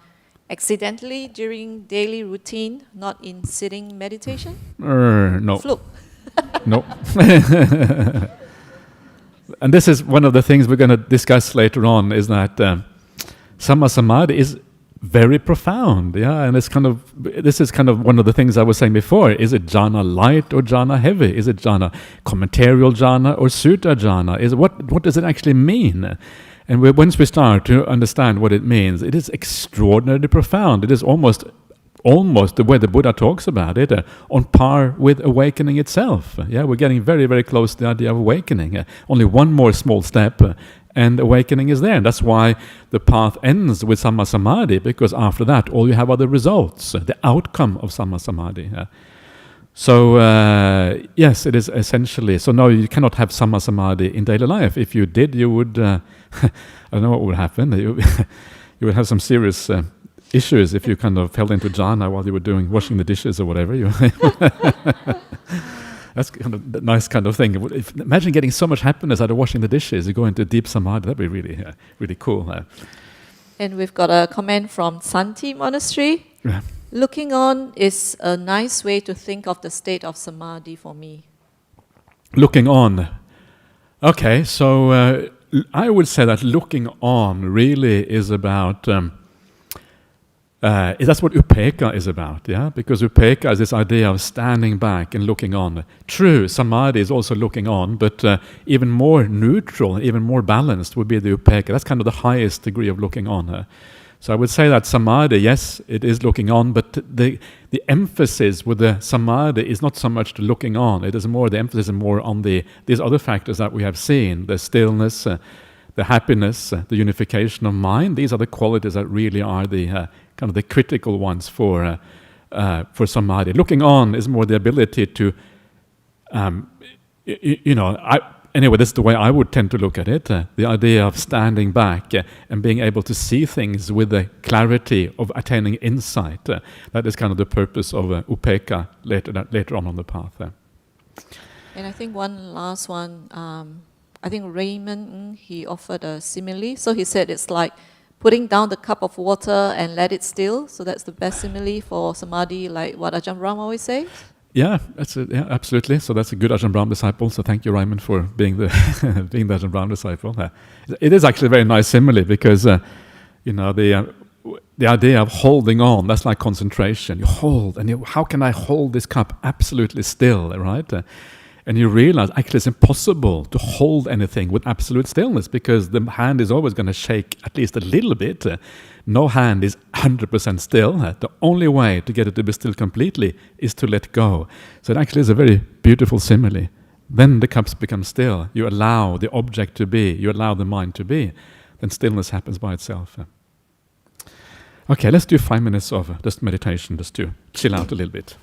accidentally during daily routine, not in sitting meditation? No. Fluke. No. And this is one of the things we're going to discuss later on, is that Sammāsamādhi is very profound, and this is kind of one of the things I was saying before. Is it jhana light or jhana heavy? Is it jhana commentarial jhana or sutta jhana? What does it actually mean? And once we start to understand what it means, it is extraordinarily profound. It is almost the way the Buddha talks about it, on par with awakening itself. We're getting very, very close to the idea of awakening. Only one more small step, and awakening is there. And that's why the path ends with Sammāsamādhi, because after that, all you have are the results, the outcome of Sammāsamādhi. So, yes, it is essentially. So, no, you cannot have Sammāsamādhi in daily life. If you did, you would, I don't know what would happen. would have some serious issues if you kind of fell into jhana while you were washing the dishes or whatever. That's kind of the nice kind of thing. Imagine getting so much happiness out of washing the dishes. You go into deep samadhi. That'd be really, really cool. And we've got a comment from Santi Monastery. Yeah. Looking on is a nice way to think of the state of samadhi for me. Looking on. Okay, so I would say that looking on really is about. That's what upekkha is about, yeah? Because upekkha is this idea of standing back and looking on. True, samadhi is also looking on, but even more neutral, even more balanced would be the upekkha. That's kind of the highest degree of looking on. So I would say that samadhi, yes, it is looking on, but the emphasis with the samadhi is not so much the looking on. It is more, the emphasis is more on these other factors that we have seen, the stillness, the happiness, the unification of mind. These are the qualities that really are the kind of the critical ones for samadhi. Looking on is more the ability to, anyway, that's the way I would tend to look at it. The idea of standing back and being able to see things with the clarity of attaining insight. That is kind of the purpose of upekkha later on the path. And I think one last one, I think Raymond, he offered a simile. So he said it's like putting down the cup of water and let it still. So that's the best simile for samadhi, like what Ajahn Brahmali always says. Yeah, absolutely. So that's a good Ajahn Brahm disciple. So thank you, Raymond, for being the being the Ajahn Brahm disciple. It is actually a very nice simile because the idea of holding on, that's like concentration. You hold, and how can I hold this cup absolutely still, right? And you realize actually it's impossible to hold anything with absolute stillness because the hand is always going to shake at least a little bit. No hand is 100% still. The only way to get it to be still completely is to let go. So it actually is a very beautiful simile. Then the cups become still. You allow the object to be. You allow the mind to be. Then stillness happens by itself. Okay, let's do 5 minutes of just meditation, just to chill out a little bit.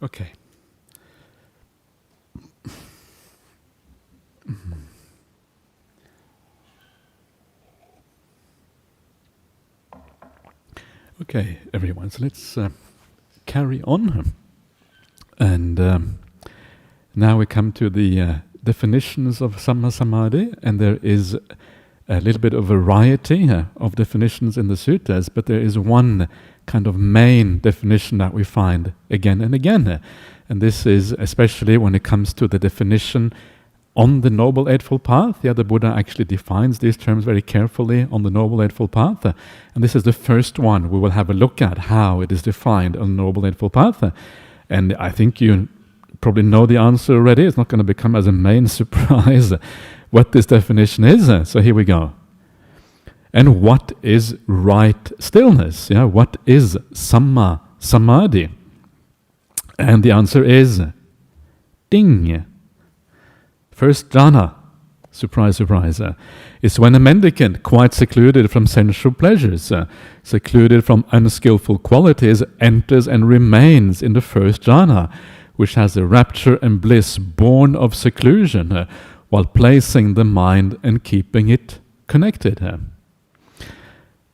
Okay. Okay, everyone, so let's carry on. And now we come to the definitions of Sammāsamādhi, and there is a little bit of variety of definitions in the suttas, but there is one kind of main definition that we find again and again. And this is especially when it comes to the definition on the Noble Eightfold Path. The Buddha actually defines these terms very carefully on the Noble Eightfold Path. And this is the first one we will have a look at, how it is defined on the Noble Eightfold Path. And I think you probably know the answer already. It's not going to become as a main surprise what this definition is. So here we go. And what is right stillness? Yeah, what is Sammāsamādhi? And the answer is ding. First jhana, surprise, surprise, is when a mendicant, quite secluded from sensual pleasures, secluded from unskillful qualities, enters and remains in the first jhana, which has the rapture and bliss born of seclusion, while placing the mind and keeping it connected.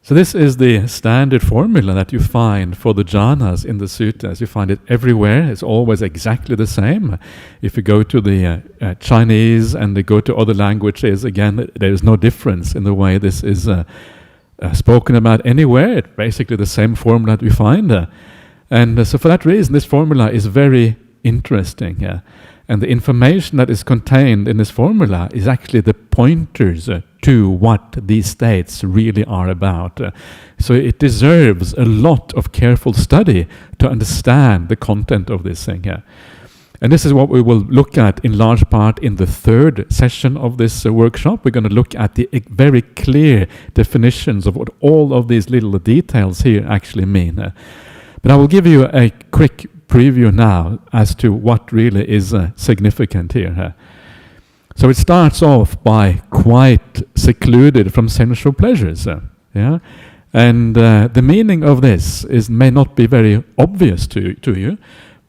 So this is the standard formula that you find for the jhanas in the suttas. You find it everywhere. It's always exactly the same. If you go to the Chinese and they go to other languages, again, there is no difference in the way this is spoken about anywhere. It's basically the same formula that we find. And so for that reason, this formula is very interesting. And the information that is contained in this formula is actually the pointers to what these states really are about. So it deserves a lot of careful study to understand the content of this thing. And this is what we will look at in large part in the third session of this workshop. We're going to look at the very clear definitions of what all of these little details here actually mean. But I will give you a quick preview now as to what really is significant here. So it starts off by quite secluded from sensual pleasures. And the meaning of this may not be very obvious to you,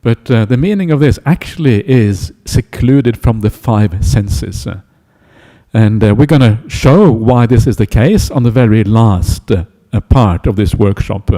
but the meaning of this actually is secluded from the five senses. And we're going to show why this is the case on the very last part of this workshop.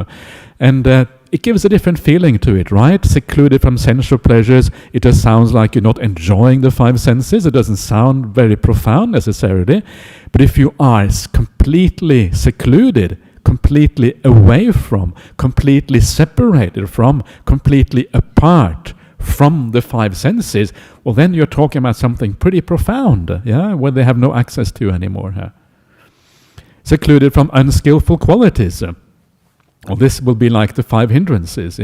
And it gives a different feeling to it, right? Secluded from sensual pleasures, it just sounds like you're not enjoying the five senses. It doesn't sound very profound necessarily. But if you are completely secluded, completely away from, completely separated from, completely apart from the five senses, well, then you're talking about something pretty profound, where they have no access to anymore. Secluded from unskillful qualities. Well, this will be like the five hindrances,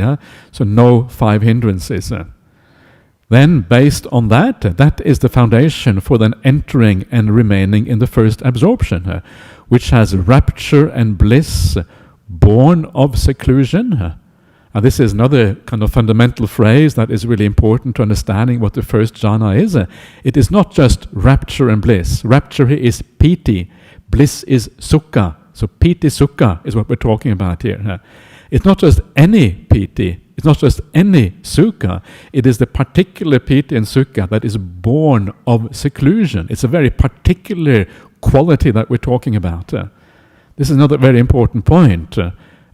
So no five hindrances. Then, based on that, that is the foundation for then entering and remaining in the first absorption, which has rapture and bliss born of seclusion. And this is another kind of fundamental phrase that is really important to understanding what the first jhana is. It is not just rapture and bliss. Rapture is piti, bliss is sukha. So piti sukha is what we're talking about here. It's not just any piti, it's not just any sukha, it is the particular piti and sukha that is born of seclusion. It's a very particular quality that we're talking about. This is another very important point,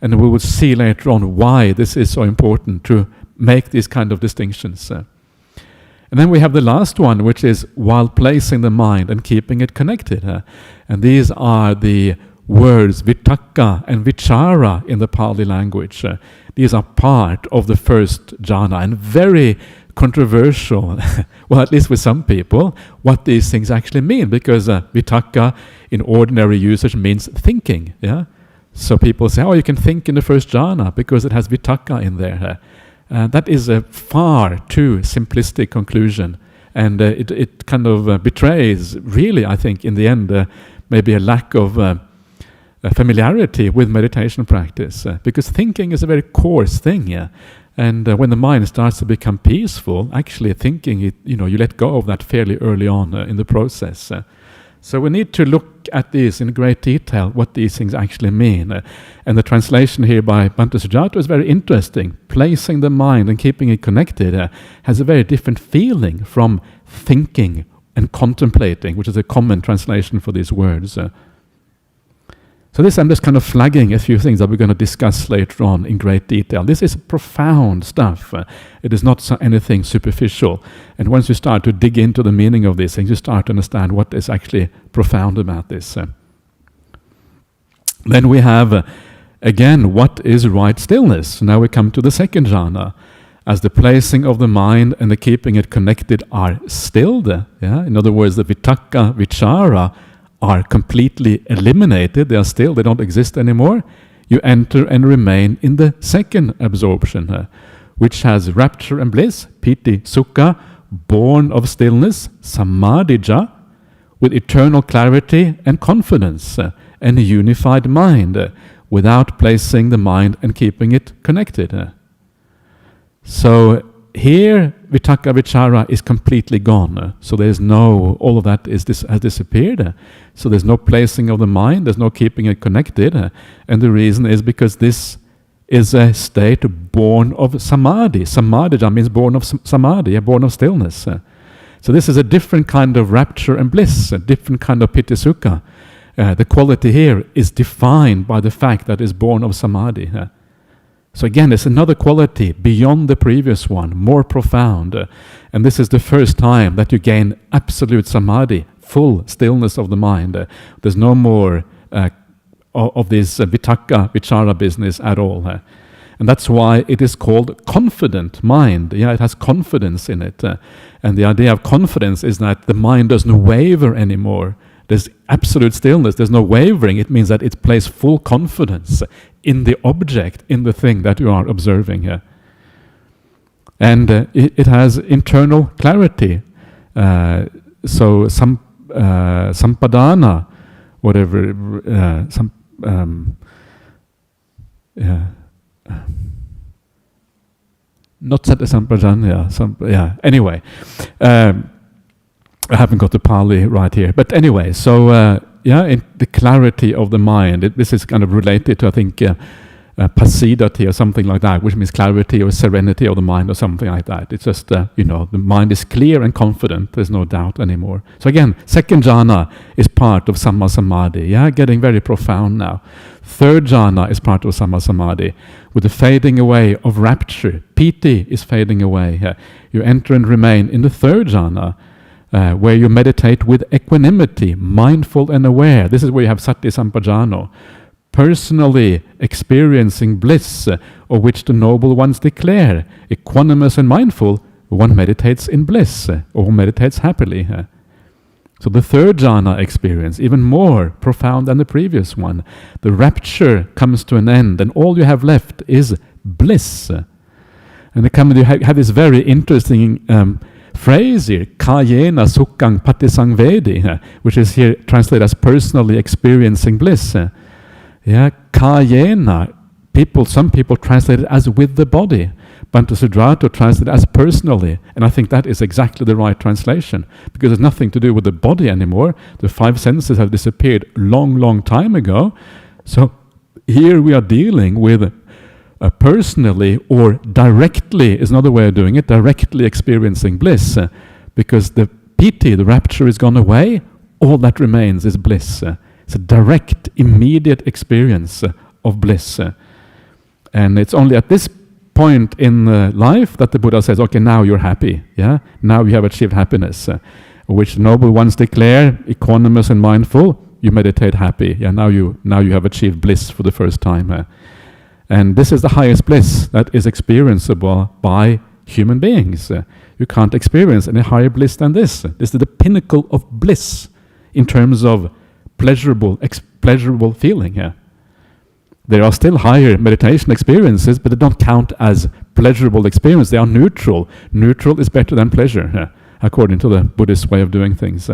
and we will see later on why this is so important to make these kind of distinctions. And then we have the last one, which is while placing the mind and keeping it connected. And these are the words vitakka and vichara in the Pali language. These are part of the first jhana and very controversial, well, at least with some people, what these things actually mean, because vitakka in ordinary usage means thinking. So people say, oh, you can think in the first jhana because it has vitakka in there. That is a far too simplistic conclusion, and it kind of betrays, really, I think, in the end, maybe a lack of familiarity with meditation practice, because thinking is a very coarse thing, and when the mind starts to become peaceful, actually thinking, you let go of that fairly early on in the process. So we need to look at these in great detail, what these things actually mean. And the translation here by Bhante Sujato is very interesting. Placing the mind and keeping it connected has a very different feeling from thinking and contemplating, which is a common translation for these words. So this I'm just kind of flagging a few things that we're going to discuss later on in great detail. This is profound stuff. It is not anything superficial. And once you start to dig into the meaning of these things, you start to understand what is actually profound about this. Then we have, again, what is right stillness? Now we come to the second jhana. As the placing of the mind and the keeping it connected are stilled. Yeah? In other words, the vitakka, vichara are completely eliminated. They are still, they don't exist anymore. You enter and remain in the second absorption, which has rapture and bliss, piti, sukha, born of stillness, samadhija, with eternal clarity and confidence, and a unified mind, without placing the mind and keeping it connected. So here, vitakka vichara is completely gone. So there's no, all of that has disappeared. So there's no placing of the mind, there's no keeping it connected. And the reason is because this is a state born of samadhi. Samadhija means born of samadhi, born of stillness. So this is a different kind of rapture and bliss, a different kind of piti sukha. The quality here is defined by the fact that it's born of samadhi. So again, it's another quality beyond the previous one, more profound. And this is the first time that you gain absolute samadhi, full stillness of the mind. There's no more of this vitakka, vichara business at all. And that's why it is called confident mind. Yeah, it has confidence in it. And the idea of confidence is that the mind doesn't waver anymore. There's absolute stillness, there's no wavering. It means that it places full confidence in the object, in the thing that you are observing here. And it has internal clarity. So sampadana, whatever, not sati sampajanya, anyway. I haven't got the Pali right here. But anyway, so in the clarity of the mind, this is kind of related to, I think, pasidati or something like that, which means clarity or serenity of the mind or something like that. It's just, the mind is clear and confident. There's no doubt anymore. So again, second jhana is part of Sammāsamādhi, getting very profound now. Third jhana is part of Sammāsamādhi, with the fading away of rapture. Piti is fading away. You enter and remain in the third jhana, where you meditate with equanimity, mindful and aware. This is where you have sati sampajano, personally experiencing bliss, of which the noble ones declare. Equanimous and mindful, one meditates in bliss, or meditates happily. So the third jhana experience, even more profound than the previous one. The rapture comes to an end, and all you have left is bliss. And you have this very interesting phrase here, kayena sukhang patisangvedi, which is here translated as personally experiencing bliss. Kayena, some people translate it as with the body. Bhante Sujato translated it as personally, and I think that is exactly the right translation, because it's nothing to do with the body anymore. The five senses have disappeared long time ago. So here we are dealing with personally or directly is another way of doing it, directly experiencing bliss, because the piti, the rapture, is gone away. All that remains is bliss. It's a direct, immediate experience of bliss. And it's only at this point in life that the Buddha says, okay, now you're happy. Now you have achieved happiness, which noble ones declare, equanimous and mindful, you meditate happy. Now you have achieved bliss for the first time. And this is the highest bliss that is experienceable by human beings. You can't experience any higher bliss than this. This is the pinnacle of bliss in terms of pleasurable feeling. There are still higher meditation experiences, but they don't count as pleasurable experience. They are neutral. Neutral is better than pleasure, according to the Buddhist way of doing things.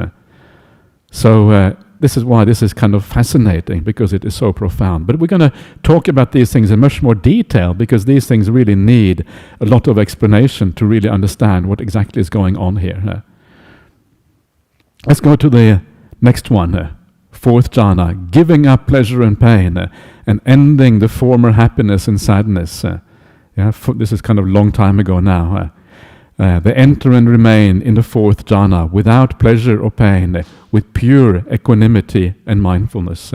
So this is why this is kind of fascinating, because it is so profound. But we're going to talk about these things in much more detail, because these things really need a lot of explanation to really understand what exactly is going on here. Let's go to the next one, fourth jhana, giving up pleasure and pain, and ending the former happiness and sadness. This is kind of a long time ago now. They enter and remain in the fourth jhana without pleasure or pain, with pure equanimity and mindfulness.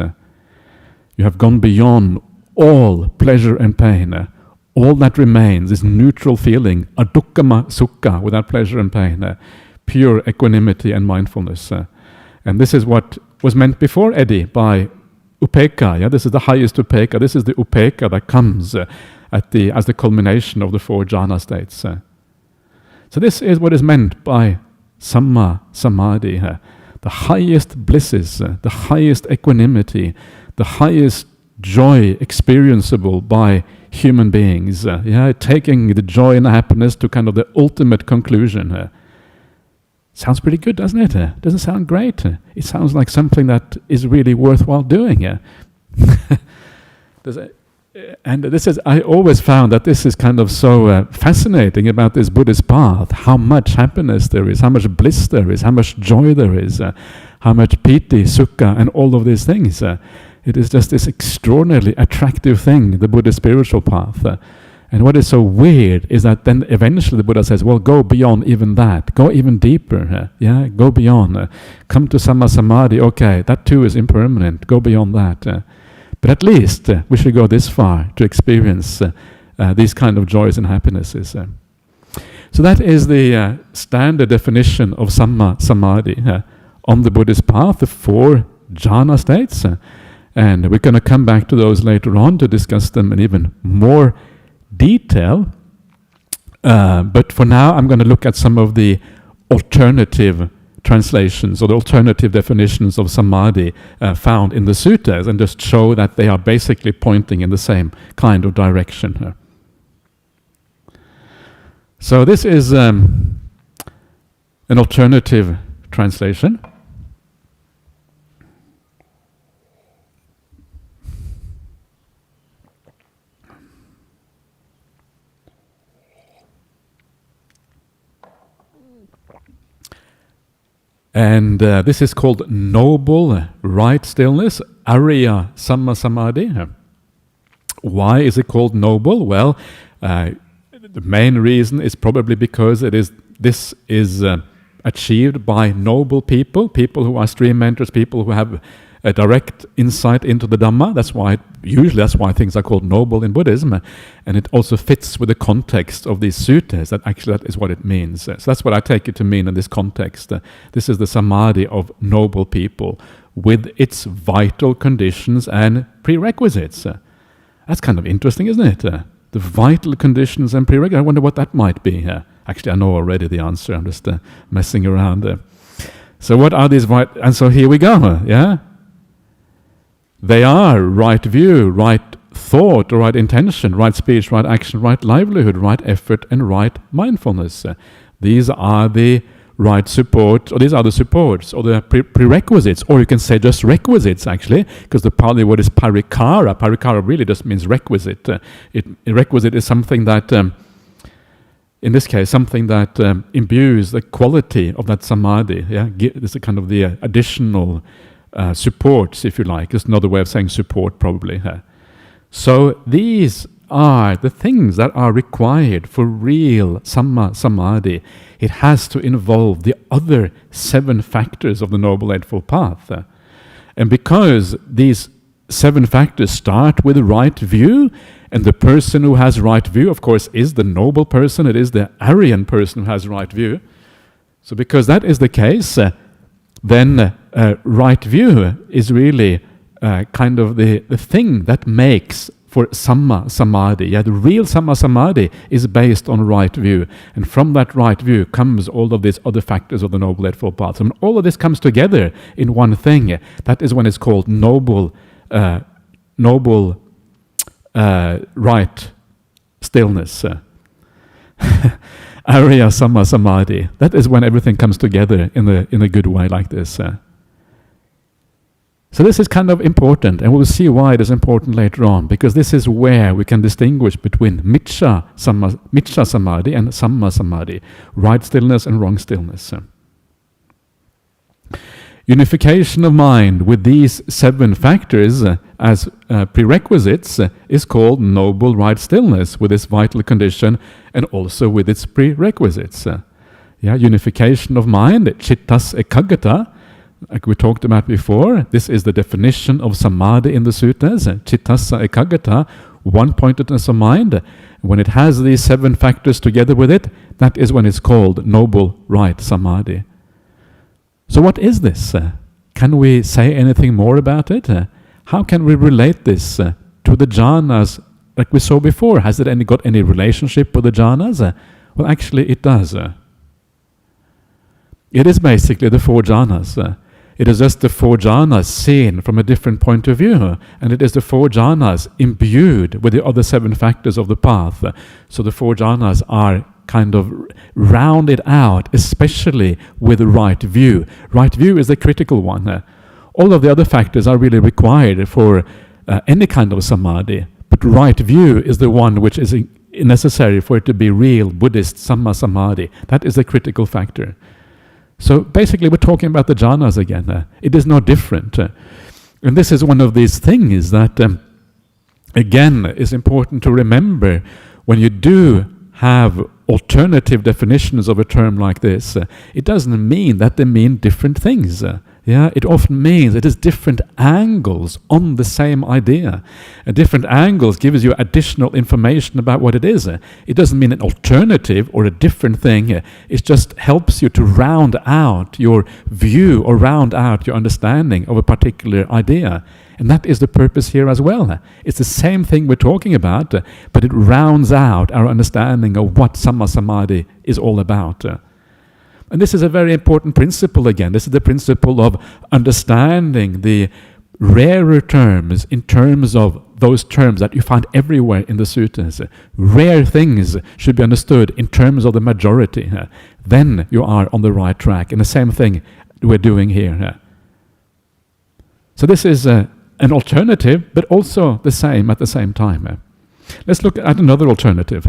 You have gone beyond all pleasure and pain. All that remains is neutral feeling, adukkama sukha, without pleasure and pain, pure equanimity and mindfulness. And this is what was meant before, Eddie, by upekkha. This is the highest upekkha. This is the upekkha that comes as the culmination of the four jhana states. So this is what is meant by Sammāsamādhi, the highest blisses, the highest equanimity, the highest joy experienceable by human beings, taking the joy and the happiness to kind of the ultimate conclusion. Sounds pretty good, doesn't it? Doesn't sound great. It sounds like something that is really worthwhile doing. And this is, I always found that this is kind of so fascinating about this Buddhist path, how much happiness there is, how much bliss there is, how much joy there is, how much piti, sukha, and all of these things. It is just this extraordinarily attractive thing, the Buddhist spiritual path. And what is so weird is that then eventually the Buddha says, well, go beyond even that. Go even deeper. Go beyond. Come to Sammāsamādhi. Okay, that too is impermanent. Go beyond that. But at least we should go this far to experience these kind of joys and happinesses. So that is the standard definition of Sammāsamādhi on the Buddhist path, the four jhana states. And we're going to come back to those later on to discuss them in even more detail. But for now, I'm going to look at some of the alternative translations or the alternative definitions of Sammādi found in the suttas, and just show that they are basically pointing in the same kind of direction. So this is an alternative translation. And this is called Noble Right Stillness, Ariya Sammāsamādhi. Why is it called noble? Well, the main reason is probably because this is achieved by noble people who are stream mentors, people who have a direct insight into the Dhamma. That's why things are called noble in Buddhism, and it also fits with the context of these suttas. That is what it means. So that's what I take it to mean in this context. This is the samadhi of noble people with its vital conditions and prerequisites. That's kind of interesting, isn't it? The vital conditions and prerequisites. I wonder what that might be. Actually, I know already the answer. I'm just messing around. So what are these vital? And so here we go. They are right view, right thought, right intention, right speech, right action, right livelihood, right effort, and right mindfulness. These are the right support, or these are the supports, or the prerequisites, or you can say just requisites, actually, because the Pali word is parikara. Parikara really just means requisite. Requisite is something that, in this case, something that imbues the quality of that samadhi. This is kind of the additional supports, if you like. It's another way of saying support, probably. So these are the things that are required for real Sammāsamādhi. It has to involve the other 7 factors of the Noble Eightfold Path. And because these 7 factors start with right view, and the person who has right view, of course, is the noble person, it is the Aryan person who has right view. So because that is the case, then right view is really kind of the thing that makes for Sammāsamādhi. The real Sammāsamādhi is based on right view. And from that right view comes all of these other factors of the Noble Eightfold Path. So when all of this comes together in one thing, that is when it's called noble right stillness. Ariya Sammāsamādhi. That is when everything comes together in a good way like this. So this is kind of important, and we'll see why it is important later on, because this is where we can distinguish between miccha samadhi and Sammāsamādhi, right stillness and wrong stillness. unification of mind with these 7 factors as prerequisites is called noble right stillness, with its vital condition and also with its prerequisites. Unification of mind, chittas ekaggata, like we talked about before. This is the definition of samadhi in the suttas. Chittassa ekaggata, one-pointedness of mind. When it has these 7 factors together with it, that is when it's called noble right samadhi. So what is this? Can we say anything more about it? How can we relate this to the jhanas like we saw before? Has it got any relationship with the jhanas? Well, actually it does. It is basically the 4 jhanas. It is just the 4 jhanas seen from a different point of view, and it is the 4 jhanas imbued with the other 7 factors of the path. So the 4 jhanas are kind of rounded out, especially with the right view. Right view is the critical one. All of the other factors are really required for any kind of samadhi, but right view is the one which is necessary for it to be real Buddhist Sammāsamādhi. That is the critical factor. So basically we're talking about the jhanas again. It is no different. And this is one of these things that, again, is important to remember when you do have alternative definitions of a term like this. It doesn't mean that they mean different things. It often means it is different angles on the same idea. And different angles gives you additional information about what it is. It doesn't mean an alternative or a different thing. It just helps you to round out your view or round out your understanding of a particular idea. And that is the purpose here as well. It's the same thing we're talking about, but it rounds out our understanding of what Sammāsamādhi is all about. And this is a very important principle again. This is the principle of understanding the rarer terms in terms of those terms that you find everywhere in the suttas. Rare things should be understood in terms of the majority. Then you are on the right track. And the same thing we're doing here. So this is an alternative, but also the same at the same time. Let's look at another alternative.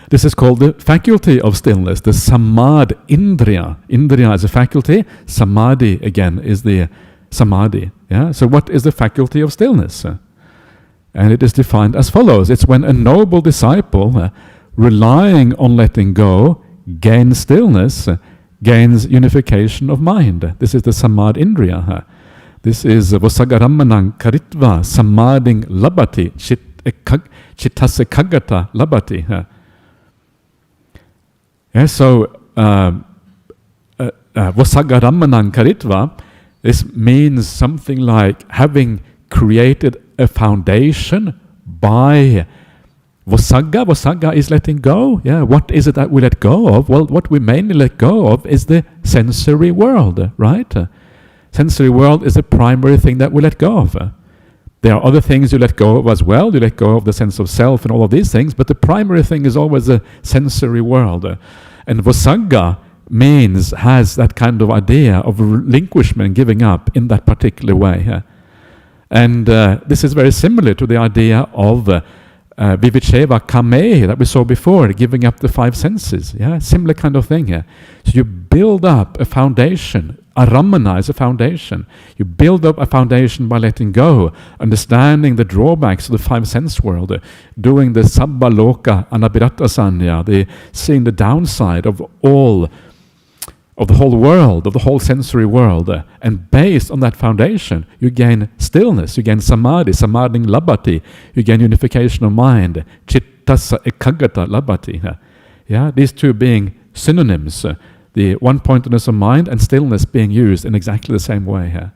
This is called the faculty of stillness, the Sammādindriya. Indriya is a faculty, Samadhi again is the samadhi. So what is the faculty of stillness? And it is defined as follows. It's when a noble disciple, relying on letting go, gains stillness, gains unification of mind. This is the Sammādindriya. This is Vasagarammanang karitva samadhing labati chittase kaggata labati. So Vasagarammanang karitva, this means something like having created a foundation by Vasagga. Vasagga is letting go. What is it that we let go of? Well, what we mainly let go of is the sensory world, right? Sensory world is the primary thing that we let go of. There are other things you let go of as well. You let go of the sense of self and all of these things, but the primary thing is always the sensory world. And Vasagga has that kind of idea of relinquishment, giving up in that particular way. And this is very similar to the idea of viviceva kame that we saw before, giving up the 5 senses. Similar kind of thing here. So you build up a foundation. Arammana is a foundation. You build up a foundation by letting go, understanding the drawbacks of the 5 sense world, doing the sabba loka anabhiratasanya, seeing the downside of the whole world, of the whole sensory world. And based on that foundation, you gain stillness, you gain samadhi, samadhing labati, you gain unification of mind, chittasa ekaggata labati. These two being synonyms. The one-pointedness of mind and stillness being used in exactly the same way here.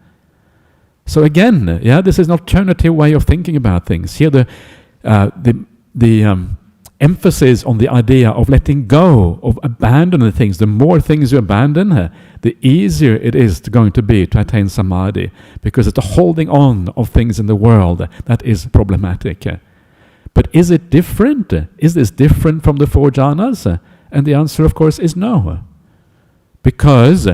So again, this is an alternative way of thinking about things. Here the emphasis on the idea of letting go, of abandoning things. The more things you abandon, the easier it is going to be to attain samadhi, because it's the holding on of things in the world that is problematic. But is it different? Is this different from the 4 jhanas? And the answer, of course, is no. Because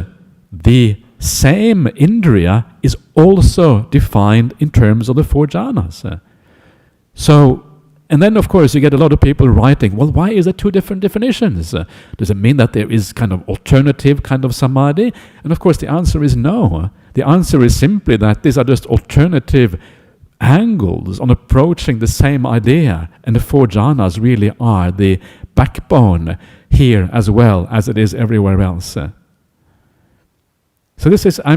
the same indriya is also defined in terms of the 4 jhanas. So And then, of course, you get a lot of people writing, well, why is there two different definitions? Does it mean that there is kind of alternative kind of samadhi? And of course, the answer is no. The answer is simply that these are just alternative angles on approaching the same idea. And the four jhanas really are the backbone here as well as it is everywhere else. So this is, I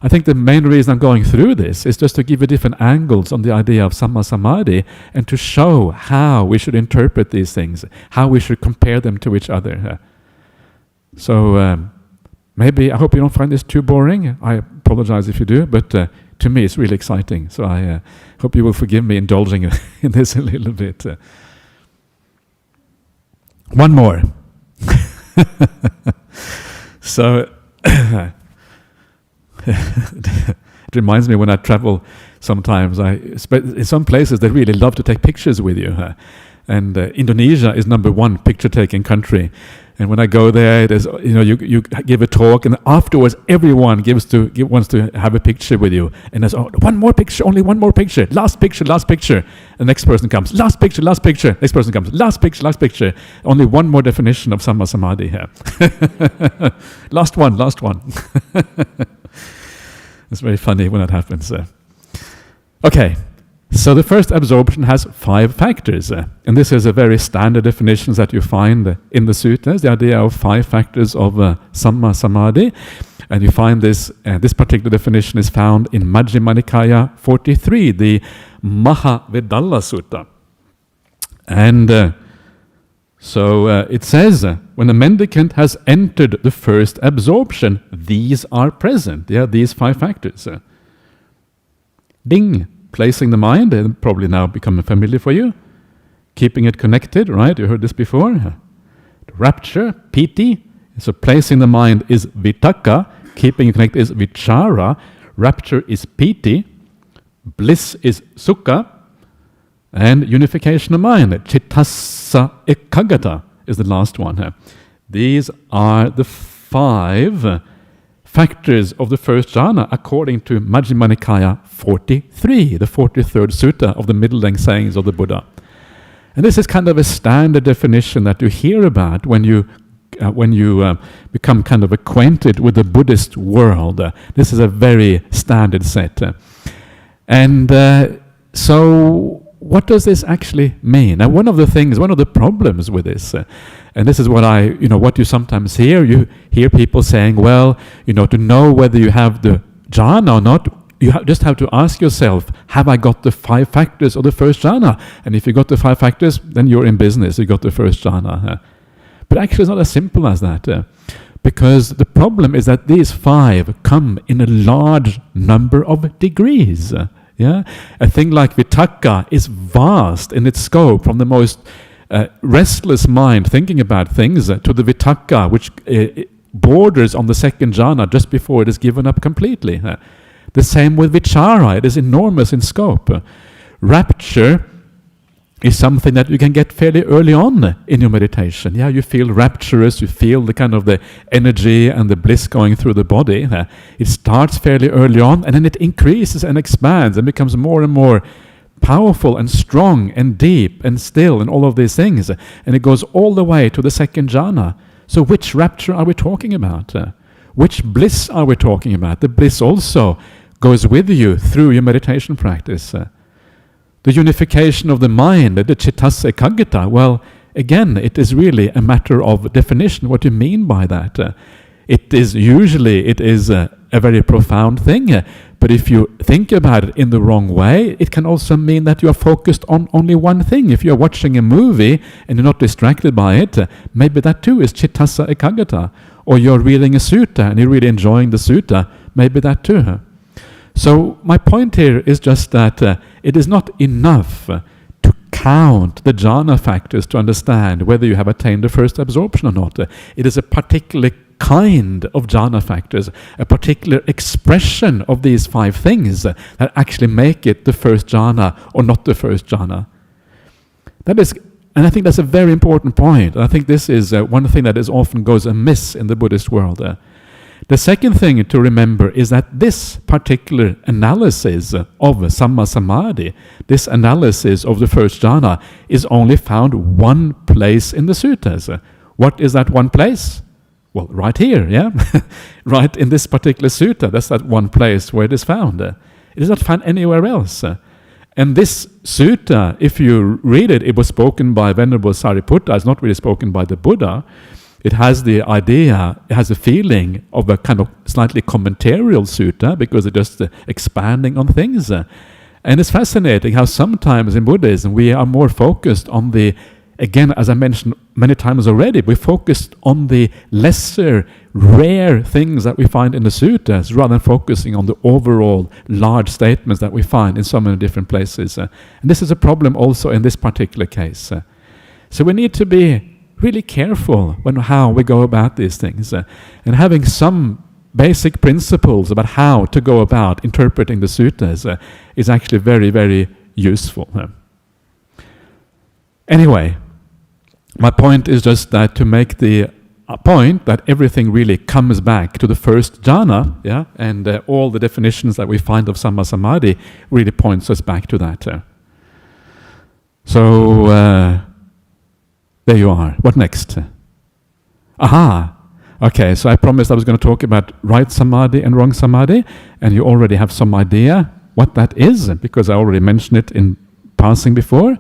think the main reason I'm going through this is just to give you different angles on the idea of Sammāsamādhi and to show how we should interpret these things, how we should compare them to each other. So maybe, I hope you don't find this too boring. I apologize if you do, but to me it's really exciting. So I hope you will forgive me indulging in this a little bit. One more. So it reminds me when I travel sometimes, in some places they really love to take pictures with you. And Indonesia is #1 picture-taking country. And when I go there, there's, you give a talk, and afterwards everyone wants to have a picture with you. And there's one more picture, only one more picture, last picture. The next person comes, last picture. Next person comes, last picture. Only one more definition of Sammāsamādhi here. Last one. It's very funny when that happens. Okay. So the first absorption has 5 factors, and this is a very standard definition that you find in the suttas, the idea of 5 factors of Sammāsamādhi, and you find this particular definition is found in Majjhima Nikāya 43, the Mahavedalla Sutta. And so it says, when the mendicant has entered the first absorption, these are present. Yeah, these 5 factors. Ding! Placing the mind, and probably now becoming familiar for you. Keeping it connected, right? You heard this before. Rapture, piti. So placing the mind is vitakka. Keeping it connected is vichara. Rapture is piti. Bliss is sukha. And unification of mind, chittassa ekaggata, is the last one. These are the 5 factors of the first jhana according to Majjhima Nikāya 43, the 43rd sutta of the middle-length sayings of the Buddha. And this is kind of a standard definition that you hear about when you become kind of acquainted with the Buddhist world. This is a very standard set. And so what does this actually mean? Now, one of the problems with this, and this is what you sometimes hear. You hear people saying, well, to know whether you have the jhana or not, you just have to ask yourself, have I got the 5 factors of the first jhana? And if you got the 5 factors, then you're in business, you got the first jhana. But actually it's not as simple as that. Because the problem is that these 5 come in a large number of degrees. Yeah, a thing like vitakka is vast in its scope, from the most restless mind thinking about things to the vitakka which borders on the second jhana just before it is given up completely. The same with vichara, it is enormous in scope. Rapture is something that you can get fairly early on in your meditation. Yeah, you feel rapturous, you feel the kind of the energy and the bliss going through the body. It starts fairly early on, and then it increases and expands and becomes more and more powerful and strong and deep and still and all of these things. And it goes all the way to the second jhana. So which rapture are we talking about? Which bliss are we talking about? The bliss also goes with you through your meditation practice. The unification of the mind, the chittassa ekaggata, well, again, it is really a matter of definition, what you mean by that. It is a very profound thing, but if you think about it in the wrong way, it can also mean that you are focused on only one thing. If you're watching a movie and you're not distracted by it, maybe that too is chittassa ekaggata. Or you're reading a sutta and you're really enjoying the sutta, maybe that too. So my point here is just that it is not enough to count the jhana factors to understand whether you have attained the first absorption or not. It is a particular kind of jhana factors, a particular expression of these 5 things that actually make it the first jhana or not the first jhana. And I think that's a very important point. I think this is one thing that often goes amiss in the Buddhist world. The second thing to remember is that this particular analysis of Sammāsamādhi, this analysis of the first jhana, is only found one place in the suttas. What is that one place? Well, right here, yeah? Right in this particular sutta, that's that one place where it is found. It is not found anywhere else. And this sutta, if you read it, it was spoken by Venerable Sariputta, it's not really spoken by the Buddha. It has the idea, it has a feeling of a kind of slightly commentarial sutta because it's just expanding on things. And it's fascinating how sometimes in Buddhism we are more focused on the, again, as I mentioned many times already, we're focused on the lesser, rare things that we find in the suttas rather than focusing on the overall large statements that we find in so many different places. And this is a problem also in this particular case. So we need to be really careful when how we go about these things, and having some basic principles about how to go about interpreting the suttas is actually very, very useful. Anyway, my point is just that to make the point that everything really comes back to the first jhana, yeah, and all the definitions that we find of Sammāsamādhi really points us back to that. So there you are. What next? Aha! Okay, so I promised I was going to talk about right samadhi and wrong samadhi, and you already have some idea what that is, because I already mentioned it in passing before.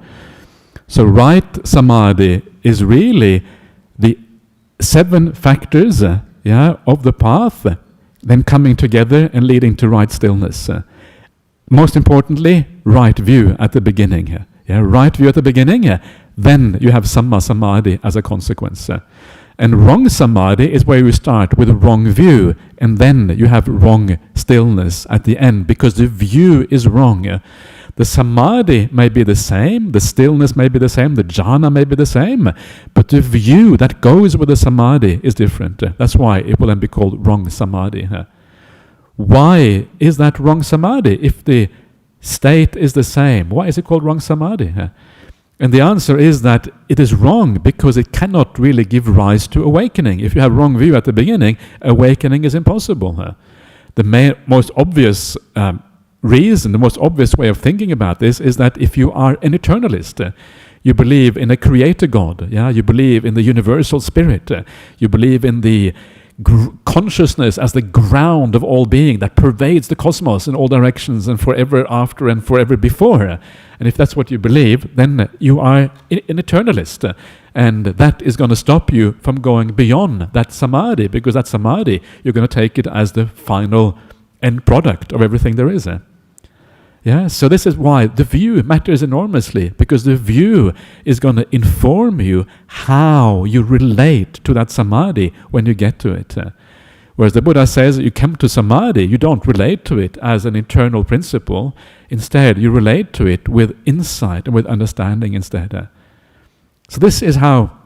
So right samadhi is really the 7 factors of the path, then coming together and leading to right stillness. Most importantly, right view at the beginning. Right view at the beginning, then you have Sammāsamādhi as a consequence. And wrong samadhi is where you start with a wrong view, and then you have wrong stillness at the end, because the view is wrong. The samadhi may be the same, the stillness may be the same, the jhana may be the same, but the view that goes with the samadhi is different. That's why it will then be called wrong samadhi. Why is that wrong samadhi if the state is the same? Why is it called wrong samadhi? And the answer is that it is wrong because it cannot really give rise to awakening. If you have wrong view at the beginning, awakening is impossible. The most obvious reason, the most obvious way of thinking about this is that if you are an eternalist, you believe in a creator God, you believe in the universal spirit, you believe in the consciousness as the ground of all being that pervades the cosmos in all directions and forever after and forever before. And if that's what you believe, then you are an eternalist. And that is going to stop you from going beyond that samadhi, because that samadhi, you're going to take it as the final end product of everything there is. So this is why the view matters enormously, because the view is going to inform you how you relate to that samadhi when you get to it. Whereas the Buddha says you come to samadhi, you don't relate to it as an internal principle. Instead, you relate to it with insight and with understanding instead. So this is how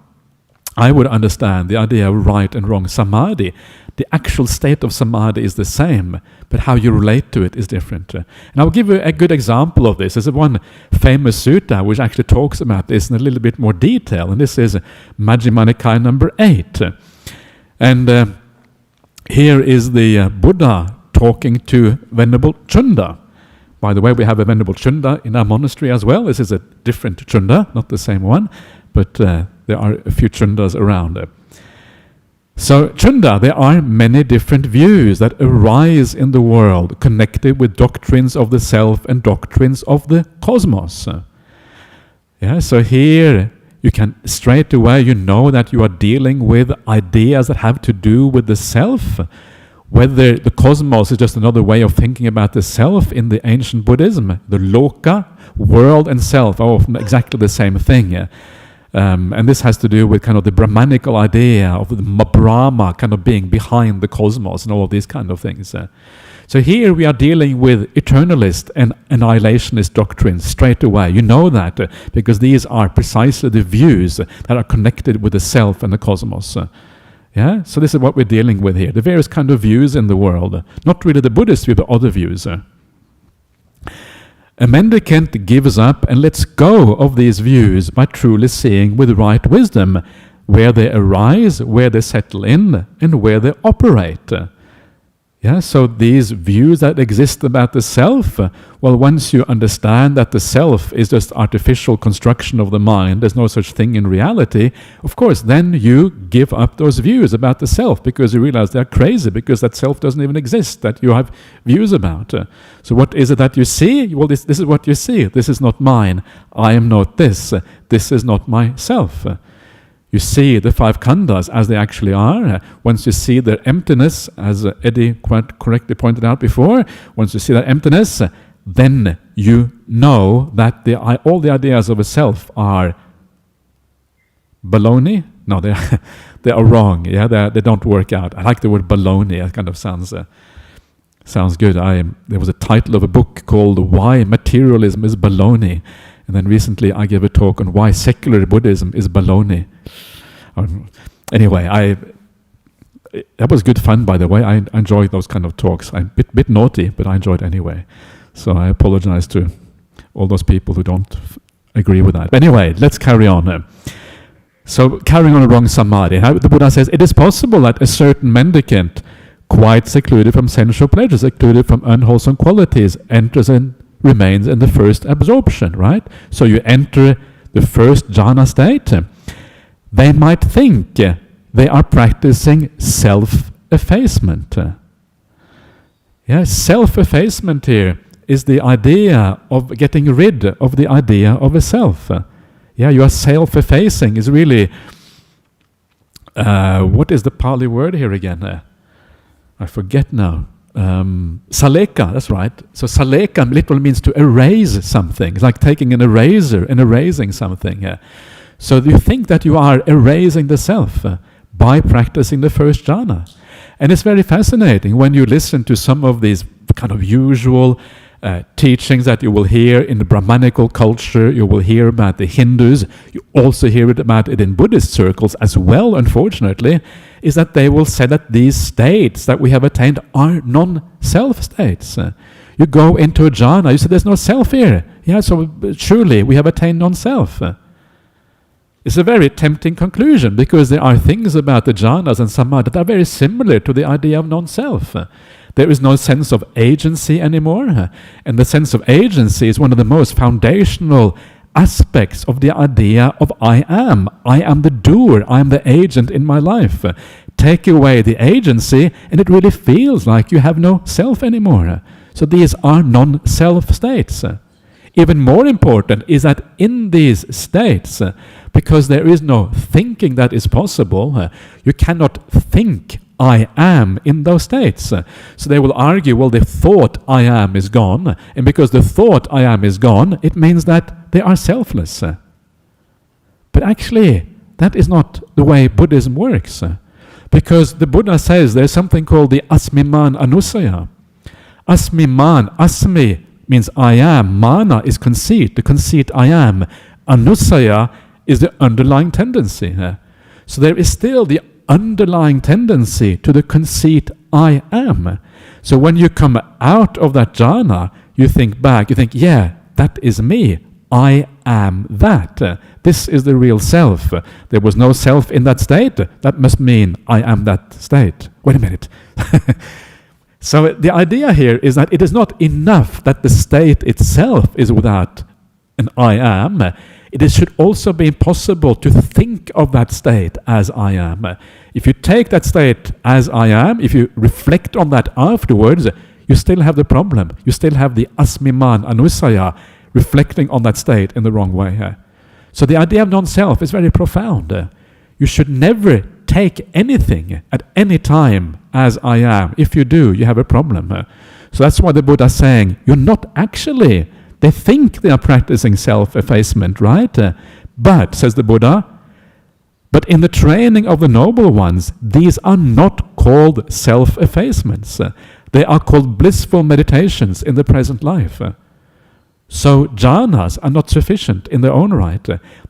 I would understand the idea of right and wrong samadhi. The actual state of samadhi is the same, but how you relate to it is different. And I'll give you a good example of this. There's one famous sutta which actually talks about this in a little bit more detail, and this is Majjhima Nikāya number 8. And here is the Buddha talking to Venerable Chunda. By the way, we have a Venerable Chunda in our monastery as well. This is a different Chunda, not the same one, but there are a few Chundas around. So, Chunda, there are many different views that arise in the world connected with doctrines of the self and doctrines of the cosmos. So here you can straight away, you know that you are dealing with ideas that have to do with the self. Whether the cosmos is just another way of thinking about the self in the ancient Buddhism, the loka, world and self are often exactly the same thing. And this has to do with kind of the Brahmanical idea of the Brahma kind of being behind the cosmos and all of these kind of things. So here we are dealing with eternalist and annihilationist doctrines straight away. You know that because these are precisely the views that are connected with the self and the cosmos. So this is what we're dealing with here. The various kind of views in the world. Not really the Buddhist view, but other views. A mendicant gives up and lets go of these views by truly seeing with right wisdom where they arise, where they settle in, and where they operate. Yeah, so these views that exist about the self, well, once you understand that the self is just artificial construction of the mind, there's no such thing in reality, of course, then you give up those views about the self because you realize they're crazy, because that self doesn't even exist, that you have views about. So what is it that you see? Well, this is what you see. This is not mine. I am not this. This is not myself. You see the five khandhas as they actually are. Once you see their emptiness, as Eddie quite correctly pointed out before, once you see that emptiness, then you know that all the ideas of a self are baloney. No, they are wrong. Yeah, they don't work out. I like the word baloney. It kind of sounds good. There was a title of a book called "Why Materialism is Baloney," and then recently I gave a talk on why secular Buddhism is baloney. Anyway, that was good fun, by the way. I enjoyed those kind of talks. I'm a bit naughty, but I enjoyed anyway. So I apologize to all those people who don't agree with that. But anyway, let's carry on. So carrying on a wrong samadhi, the Buddha says, it is possible that a certain mendicant, quite secluded from sensual pleasures, secluded from unwholesome qualities, enters and remains in the first absorption, right? So you enter the first jhana state. They might think they are practicing self-effacement. Self-effacement here is the idea of getting rid of the idea of a self. You are self-effacing is really, what is the Pali word here again? I forget now. Saleka, that's right. So saleka literally means to erase something. It's like taking an eraser and erasing something. So you think that you are erasing the self by practicing the first jhana. And it's very fascinating when you listen to some of these kind of usual teachings that you will hear in the Brahmanical culture, you will hear about the Hindus, you also hear about it in Buddhist circles as well, unfortunately, is that they will say that these states that we have attained are non-self states. You go into a jhana, you say there's no self here. So surely we have attained non-self. It's a very tempting conclusion because there are things about the jhanas and samadhi that are very similar to the idea of non-self. There is no sense of agency anymore, and the sense of agency is one of the most foundational aspects of the idea of I am. I am the doer, I am the agent in my life. Take away the agency and it really feels like you have no self anymore. So these are non-self states. Even more important is that in these states, because there is no thinking that is possible, you cannot think I am in those states. So they will argue, well, the thought I am is gone, and because the thought I am is gone, it means that they are selfless. But actually, that is not the way Buddhism works, because the Buddha says there's something called the asmiman anusaya. Asmiman, asmi means I am, mana is conceit, the conceit I am, anusaya is the underlying tendency. So there is still the underlying tendency to the conceit I am. So when you come out of that jhana, you think back, you think, yeah, that is me. I am that. This is the real self. There was no self in that state. That must mean I am that state. Wait a minute. So the idea here is that it is not enough that the state itself is without an I am. It should also be possible to think of that state as I am. If you take that state as I am, if you reflect on that afterwards, you still have the problem. You still have the asmiman anusaya, reflecting on that state in the wrong way. So the idea of non-self is very profound. You should never take anything at any time as I am. If you do, you have a problem. So that's why the Buddha is saying, you're not actually. They think they are practicing self-effacement, right? But, says the Buddha, but in the training of the noble ones, these are not called self-effacements. They are called blissful meditations in the present life. So jhanas are not sufficient in their own right.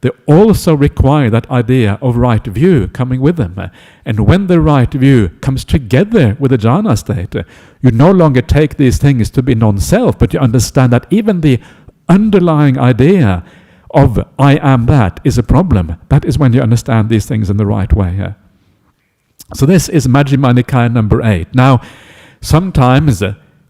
They also require that idea of right view coming with them. And when the right view comes together with the jhana state, you no longer take these things to be non-self, but you understand that even the underlying idea of I am that is a problem. That is when you understand these things in the right way. So this is Majjhima Nikaya number 8. Now, Sometimes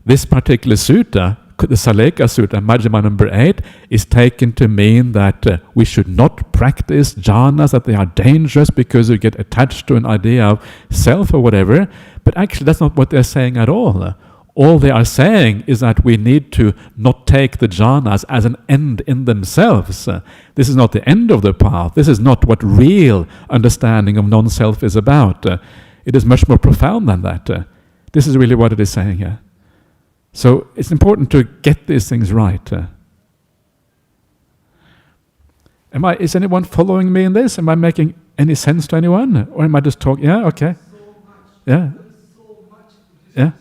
this particular sutta, the Saleka Sutta, Majjhima number 8, is taken to mean that we should not practice jhanas, that they are dangerous because you get attached to an idea of self or whatever. But actually that's not what they're saying at all. All they are saying is that we need to not take the jhanas as an end in themselves. This is not the end of the path. This is not what real understanding of non-self is about. It is much more profound than that. This is really what it is saying here. So it's important to get these things right. Is anyone following me in this? Am I making any sense to anyone? Or am I just talking? Yeah, okay. Yeah. Yeah.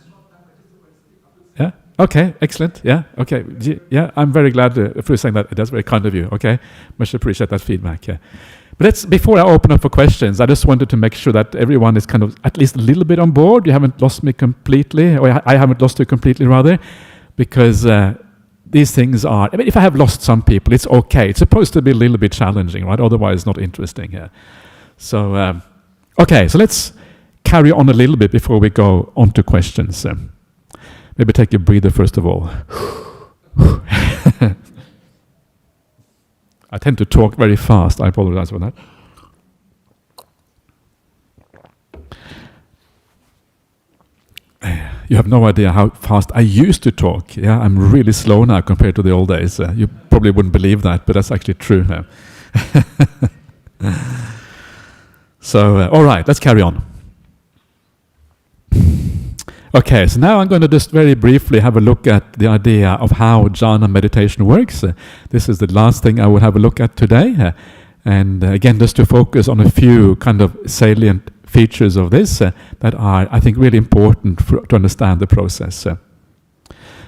Yeah. Okay, excellent. Yeah, okay. Yeah, I'm very glad for saying that. That's very kind of you. Okay, much appreciate that feedback. Yeah. But before I open up for questions, I just wanted to make sure that everyone is kind of at least a little bit on board. You haven't lost me completely, or I haven't lost you completely rather, because these things are, I mean, if I have lost some people, it's okay. It's supposed to be a little bit challenging, right? Otherwise it's not interesting. Yeah. So, okay, so let's carry on a little bit before we go on to questions. Maybe take a breather first of all. I tend to talk very fast. I apologize for that. You have no idea how fast I used to talk. Yeah, I'm really slow now compared to the old days. You probably wouldn't believe that, but that's actually true. So, all right, let's carry on. Okay, so now I'm going to just very briefly have a look at the idea of how jhana meditation works. This is the last thing I will have a look at today. And again, just to focus on a few kind of salient features of this that are, I think, really important to understand the process.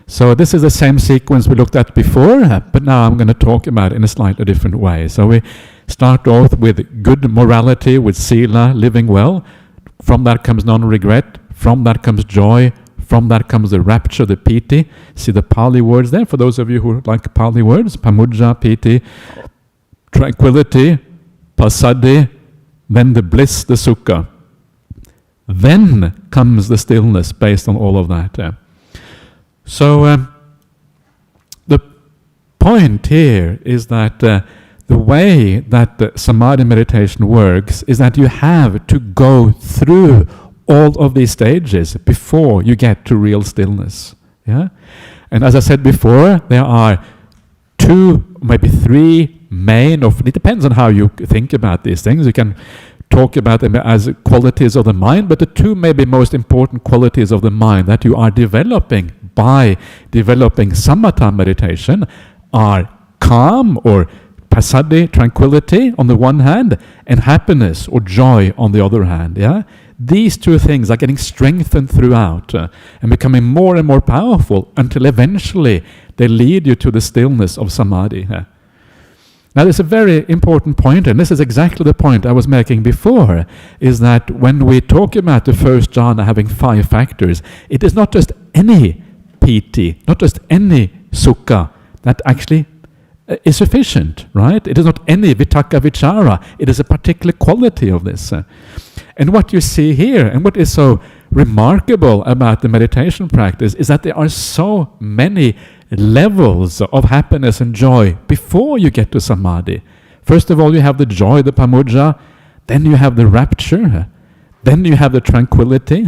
So this is the same sequence we looked at before, but now I'm going to talk about it in a slightly different way. So we start off with good morality, with sila, living well. From that comes non-regret. From that comes joy. From that comes the rapture, the piti. See the Pali words there, for those of you who like Pali words. Pamudja, piti, tranquility, passaddhi, then the bliss, the sukha. Then comes the stillness based on all of that. So the point here is that the way that the samadhi meditation works is that you have to go through all of these stages before you get to real stillness. Yeah? And as I said before, there are 2, maybe 3 main, or it depends on how you think about these things. You can talk about them as qualities of the mind, but the 2 maybe most important qualities of the mind that you are developing by developing samatha meditation are calm, or passaddhi, tranquility on the one hand, and happiness or joy on the other hand. Yeah? These 2 things are getting strengthened throughout and becoming more and more powerful until eventually they lead you to the stillness of samadhi. Now there's a very important point, and this is exactly the point I was making before, is that when we talk about the first jhana having 5 factors, it is not just any piti, not just any sukha that actually is sufficient, right? It is not any vitakka vichara, it is a particular quality of this. And what you see here, and what is so remarkable about the meditation practice, is that there are so many levels of happiness and joy before you get to samadhi. First of all, you have the joy, the pamudja, then you have the rapture, then you have the tranquility,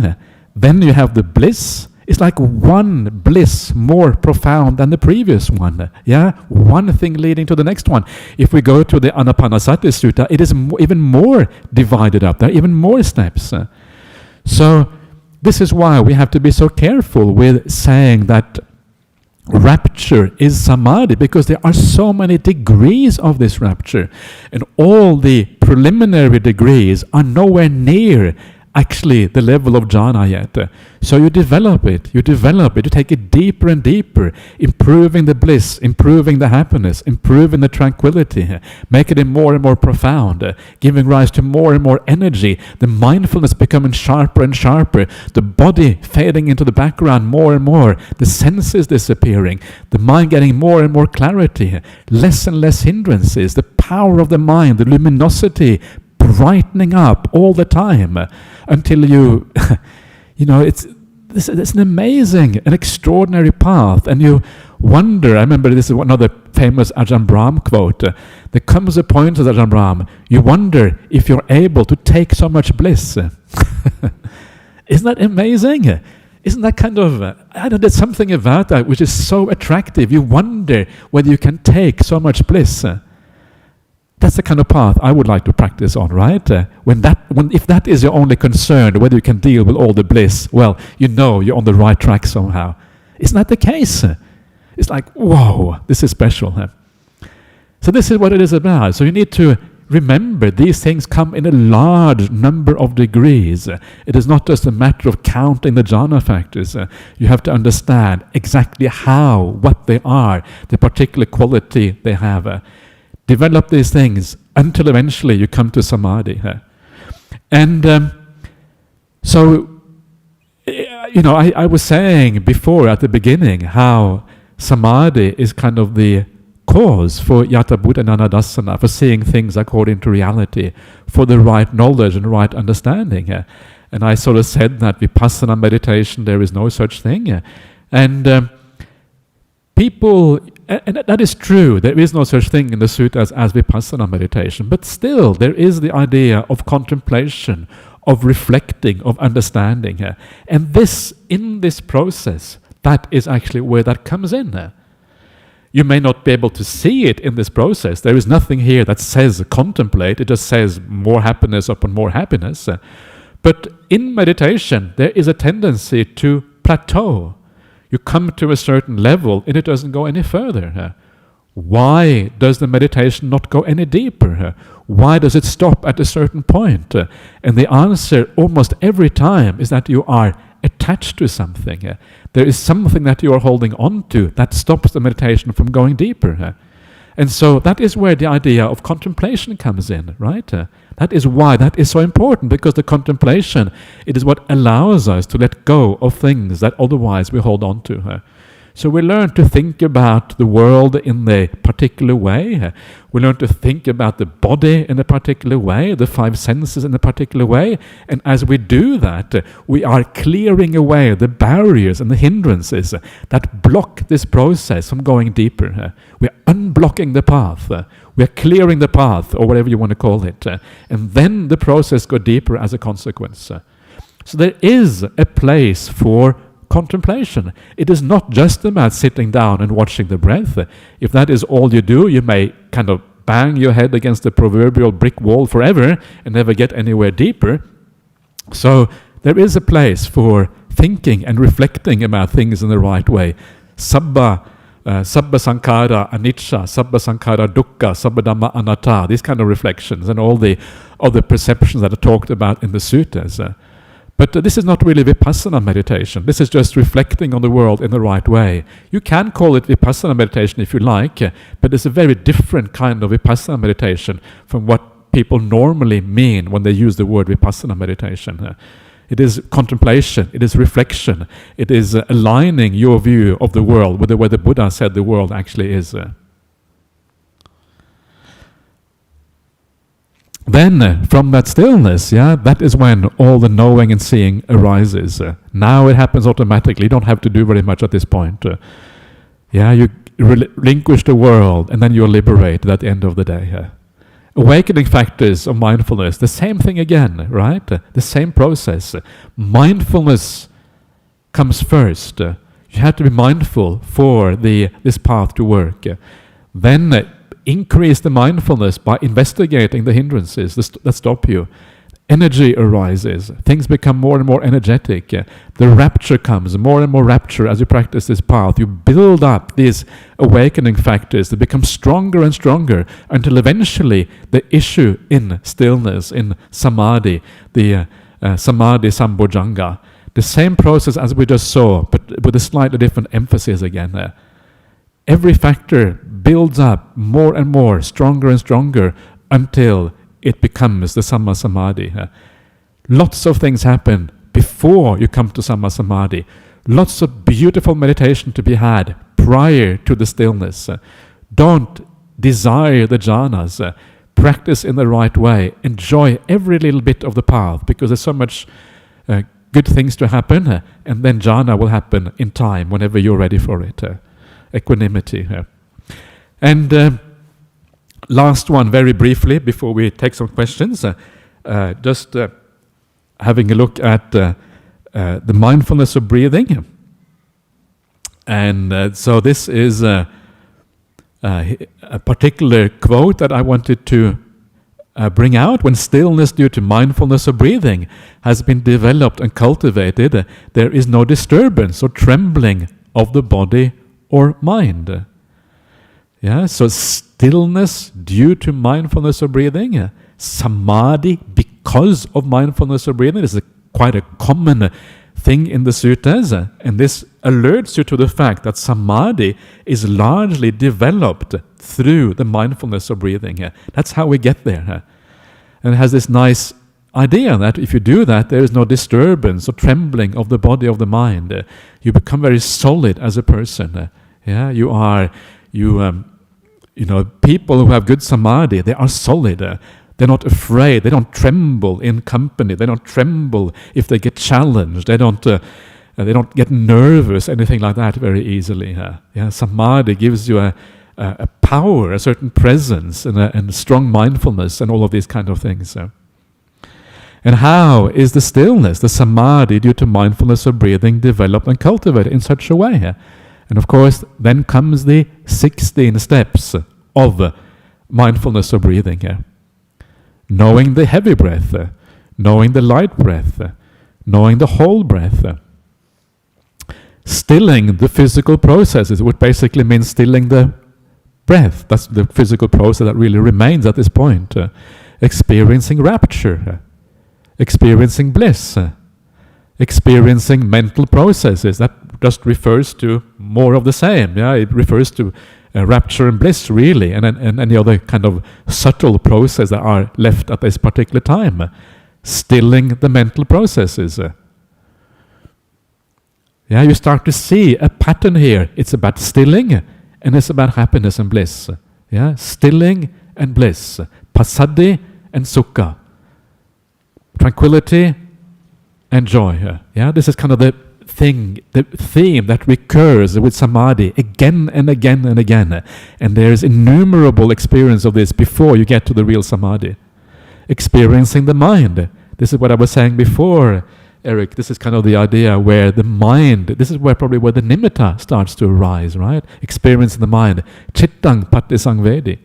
then you have the bliss. It's like one bliss more profound than the previous one. Yeah, one thing leading to the next one. If we go to the Anapanasati Sutta, it is even more divided up. There are even more steps. So this is why we have to be so careful with saying that rapture is samadhi, because there are so many degrees of this rapture, and all the preliminary degrees are nowhere near actually the level of jhana yet. So you develop it, you take it deeper and deeper, improving the bliss, improving the happiness, improving the tranquility, making it more and more profound, giving rise to more and more energy, the mindfulness becoming sharper and sharper, the body fading into the background more and more, the senses disappearing, the mind getting more and more clarity, less and less hindrances, the power of the mind, the luminosity brightening up all the time, until you, it's this is an amazing, an extraordinary path. And you wonder, I remember this is another famous Ajahn Brahm quote, there comes a point, says Ajahn Brahm, you wonder if you're able to take so much bliss. Isn't that amazing? Isn't that kind of, I don't know, there's something about that which is so attractive. You wonder whether you can take so much bliss. That's the kind of path I would like to practice on, right? If that is your only concern, whether you can deal with all the bliss, well, you know you're on the right track somehow. Isn't that the case? It's like, whoa, this is special. So this is what it is about. So you need to remember these things come in a large number of degrees. It is not just a matter of counting the jhana factors. You have to understand exactly how, what they are, the particular quality they have. Develop these things until eventually you come to samadhi. And so, I was saying before at the beginning how samadhi is kind of the cause for yata buddha nanadasana, for seeing things according to reality, for the right knowledge and right understanding. And I sort of said that vipassana meditation, there is no such thing. And people, and that is true, there is no such thing in the suttas as vipassana meditation, but still there is the idea of contemplation, of reflecting, of understanding. And this, in this process, that is actually where that comes in. You may not be able to see it in this process. There is nothing here that says contemplate. It just says more happiness upon more happiness. But in meditation, there is a tendency to plateau. You come to a certain level and it doesn't go any further. Why does the meditation not go any deeper? Why does it stop at a certain point? And the answer almost every time is that you are attached to something. There is something that you are holding on to that stops the meditation from going deeper. And so that is where the idea of contemplation comes in, right? That is why that is so important, because the contemplation, it is what allows us to let go of things that otherwise we hold on to. So we learn to think about the world in a particular way. We learn to think about the body in a particular way, the five senses in a particular way. And as we do that, we are clearing away the barriers and the hindrances that block this process from going deeper. We are unblocking the path. We are clearing the path, or whatever you want to call it. And then the process goes deeper as a consequence. So there is a place for contemplation. It is not just about sitting down and watching the breath. If that is all you do, you may kind of bang your head against the proverbial brick wall forever and never get anywhere deeper. So there is a place for thinking and reflecting about things in the right way. Sabba sankhara anicca, sabba sankhara dukkha, sabba dhamma anatta, these kind of reflections and all the other perceptions that are talked about in the suttas. But this is not really vipassana meditation. This is just reflecting on the world in the right way. You can call it vipassana meditation if you like, but it's a very different kind of vipassana meditation from what people normally mean when they use the word vipassana meditation. It is contemplation, it is reflection, it is aligning your view of the world with the way the Buddha said the world actually is. Then, from that stillness, that is when all the knowing and seeing arises. Now it happens automatically. You don't have to do very much at this point. You relinquish the world, and then you're liberated at the end of the day. Awakening factors of mindfulness, the same thing again, right? The same process. Mindfulness comes first. You have to be mindful for this path to work. Then increase the mindfulness by investigating the hindrances that stop you. Energy arises. Things become more and more energetic. The rapture comes, more and more rapture as you practice this path. You build up these awakening factors that become stronger and stronger until eventually the issue in stillness, in samadhi, the samadhi sambojjhanga, the same process as we just saw, but with a slightly different emphasis again. Every factor builds up more and more, stronger and stronger, until it becomes the Sammāsamādhi. Lots of things happen before you come to Sammāsamādhi. Lots of beautiful meditation to be had prior to the stillness. Don't desire the jhanas. Practice in the right way. Enjoy every little bit of the path, because there's so much good things to happen, and then jhana will happen in time, whenever you're ready for it. Equanimity. And last one, very briefly, before we take some questions, just having a look at the mindfulness of breathing. And so this is a particular quote that I wanted to bring out. When stillness due to mindfulness of breathing has been developed and cultivated, there is no disturbance or trembling of the body or mind. Yeah, so stillness due to mindfulness of breathing, samadhi because of mindfulness of breathing, is quite a common thing in the suttas, and this alerts you to the fact that samadhi is largely developed through the mindfulness of breathing. That's how we get there. And it has this nice idea that if you do that, there is no disturbance or trembling of the body, of the mind. You become very solid as a person. Yeah, people who have good samadhi, they are solid. They're not afraid. They don't tremble in company. They don't tremble if they get challenged. They don't get nervous, anything like that, very easily. Samadhi gives you a power, a certain presence, and a strong mindfulness, and all of these kind of things. And how is the stillness, the samadhi due to mindfulness of breathing, developed and cultivated in such a way? And of course, then comes the 16 steps of mindfulness of breathing. Knowing the heavy breath, knowing the light breath, knowing the whole breath. Stilling the physical processes, which basically means stilling the breath. That's the physical process that really remains at this point. Experiencing rapture, experiencing bliss, experiencing mental processes. That just refers to more of the same. Yeah, it refers to rapture and bliss, really, and any other kind of subtle process that are left at this particular time. Stilling the mental processes. Yeah, you start to see a pattern here. It's about stilling, and it's about happiness and bliss. Yeah, stilling and bliss. Passaddhi and sukha. Tranquility and joy. Yeah, this is kind of the theme that recurs with samadhi again and again and again. And there is innumerable experience of this before you get to the real samadhi. Experiencing the mind. This is what I was saying before, Eric. This is kind of the idea where the mind, this is where the nimitta starts to arise, right? Experiencing the mind. Chittang patisangvedi.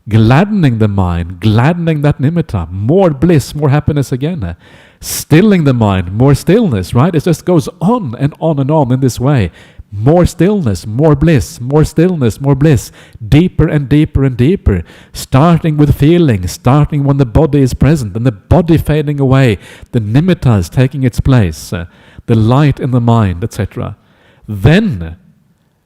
Gladdening the mind, gladdening that nimitta, more bliss, more happiness again. Stilling the mind, more stillness, right? It just goes on and on and on in this way. More stillness, more bliss, more stillness, more bliss. Deeper and deeper and deeper. Starting with feeling, starting when the body is present, and the body fading away, the nimittas taking its place, the light in the mind, etc. Then,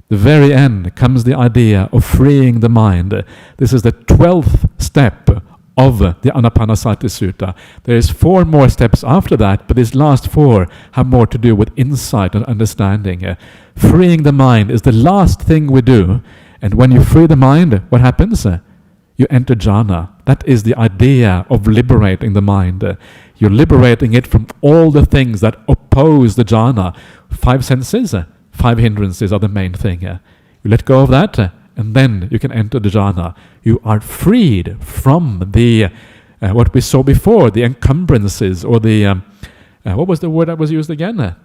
the very end comes the idea of freeing the mind. This is the 12th step of the Anapanasati Sutta. There is 4 more steps after that, but these last 4 have more to do with insight and understanding. Freeing the mind is the last thing we do, and when you free the mind, what happens? You enter jhana. That is the idea of liberating the mind. You're liberating it from all the things that oppose the jhana. 5 senses, 5 hindrances are the main thing. You let go of that, and then you can enter the jhana. You are freed from the, what we saw before, the encumbrances, or the, what was the word that was used again?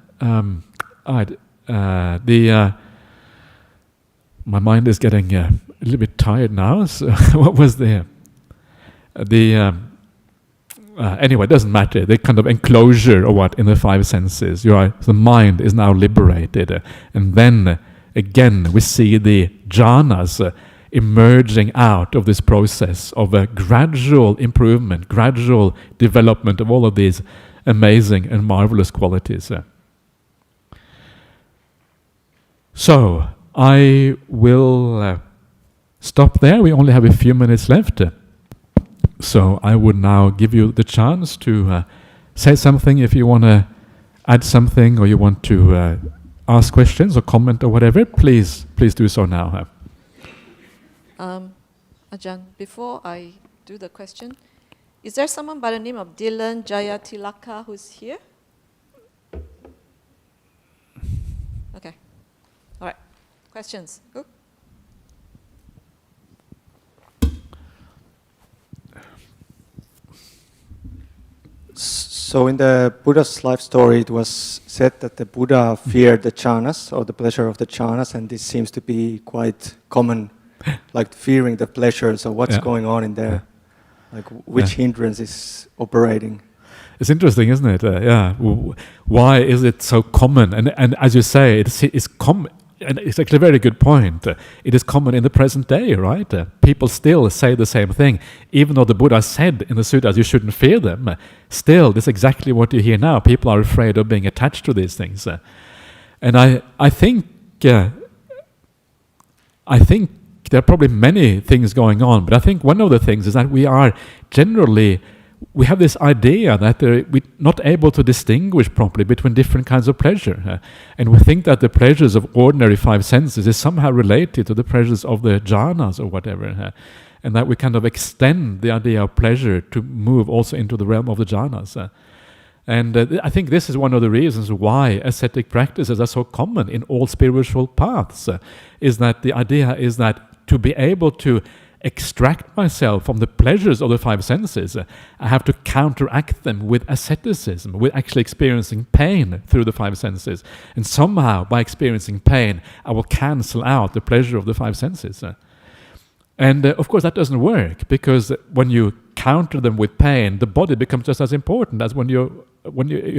My mind is getting a little bit tired now, so what was anyway, it doesn't matter, the kind of enclosure or what in the 5 senses. The mind is now liberated, and then again we see the jhanas emerging out of this process of a gradual improvement, gradual development of all of these amazing and marvelous qualities. So, I will stop there. We only have a few minutes left. So I would now give you the chance to say something if you want to add something, or you want to ask questions or comment or whatever. Please do so now. Ajahn, before I do the question, is there someone by the name of Dylan Jayatilaka who's here? Okay. All right. Questions? Go. So in the Buddha's life story, it was said that the Buddha feared the jhānas, or the pleasure of the jhānas, and this seems to be quite common, like fearing the pleasures, or what's going on in there, like which hindrance is operating. It's interesting, isn't it? Why is it so common? And as you say, it's common. And it's actually a very good point. It is common in the present day, right? People still say the same thing. Even though the Buddha said in the suttas you shouldn't fear them, still, this is exactly what you hear now. People are afraid of being attached to these things. And I think there are probably many things going on, but I think one of the things is that we have this idea that we're not able to distinguish properly between different kinds of pleasure. And we think that the pleasures of ordinary five senses is somehow related to the pleasures of the jhanas or whatever. And that we kind of extend the idea of pleasure to move also into the realm of the jhanas. And I think this is one of the reasons why ascetic practices are so common in all spiritual paths, is that the idea is that to be able to extract myself from the pleasures of the five senses, I have to counteract them with asceticism, with actually experiencing pain through the five senses. And somehow, by experiencing pain, I will cancel out the pleasure of the five senses. And of course that doesn't work, because when you counter them with pain, the body becomes just as important as when you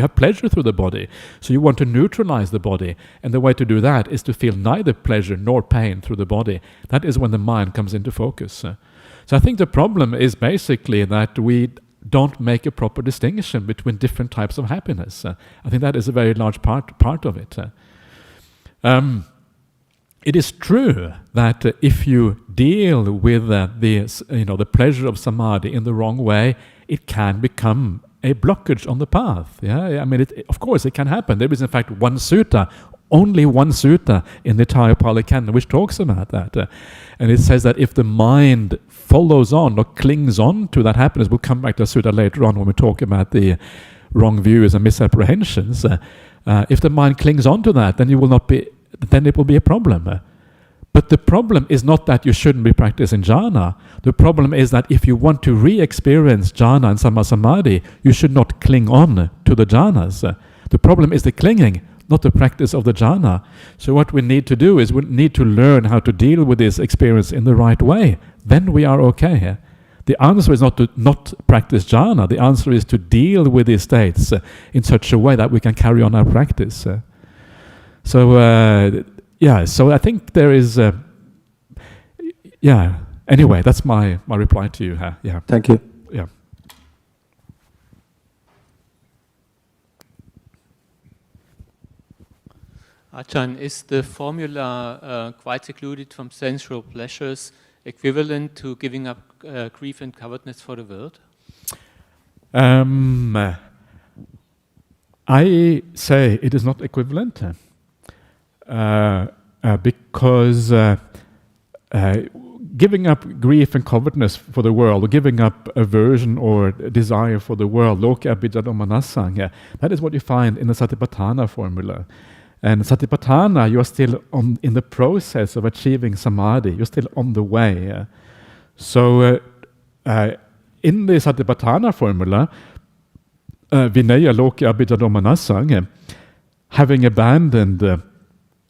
have pleasure through the body. So you want to neutralize the body, and the way to do that is to feel neither pleasure nor pain through the body. That is when the mind comes into focus. So I think the problem is basically that we don't make a proper distinction between different types of happiness. I think that is a very large part of it. It is true that if you deal with the pleasure of samadhi in the wrong way, it can become a blockage on the path. I mean, of course, it can happen. There is, in fact, only one sutta in the entire Pali Canon which talks about that. And it says that if the mind follows on or clings on to that happiness, we'll come back to a sutta later on when we talk about the wrong views and misapprehensions. If the mind clings on to that, then it will be a problem. But the problem is not that you shouldn't be practicing jhana. The problem is that if you want to re-experience jhana and Sammāsamādhi, you should not cling on to the jhanas. The problem is the clinging, not the practice of the jhana. So what we need to do is we need to learn how to deal with this experience in the right way. Then we are okay. The answer is not to not practice jhana. The answer is to deal with these states in such a way that we can carry on our practice. So I think there is, anyway, that's my reply to you. Thank you. Yeah. Ajahn, is the formula quite secluded from sensual pleasures equivalent to giving up grief and covetousness for the world? I say it is not equivalent. Because giving up grief and covetousness for the world, or giving up aversion or desire for the world, loka abhijjadomanasang, that is what you find in the Satipatthana formula. And Satipatthana, you are still in the process of achieving samadhi. You're still on the way. So in the Satipatthana formula, vinaya loka abhijjadomanasang, having abandoned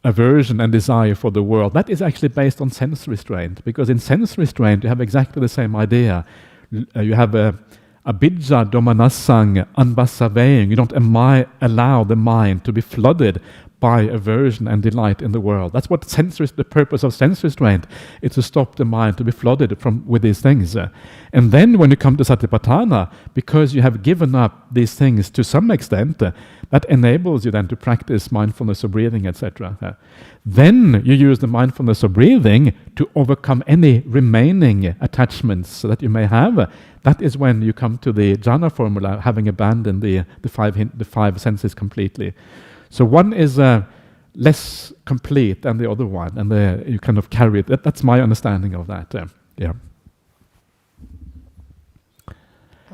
aversion and desire for the world, that is actually based on sense restraint, because in sense restraint you have exactly the same idea. You have abhijja domanasang anbasaveying. You don't allow the mind to be flooded by aversion and delight in the world. That's what the purpose of sense restraint is, to stop the mind to be flooded with these things. And then when you come to Satipatthana, because you have given up these things to some extent, that enables you then to practice mindfulness of breathing, etc. Then you use the mindfulness of breathing to overcome any remaining attachments that you may have. That is when you come to the jhana formula, having abandoned the five senses completely. So one is less complete than the other one, and you kind of carry it. That's my understanding of that.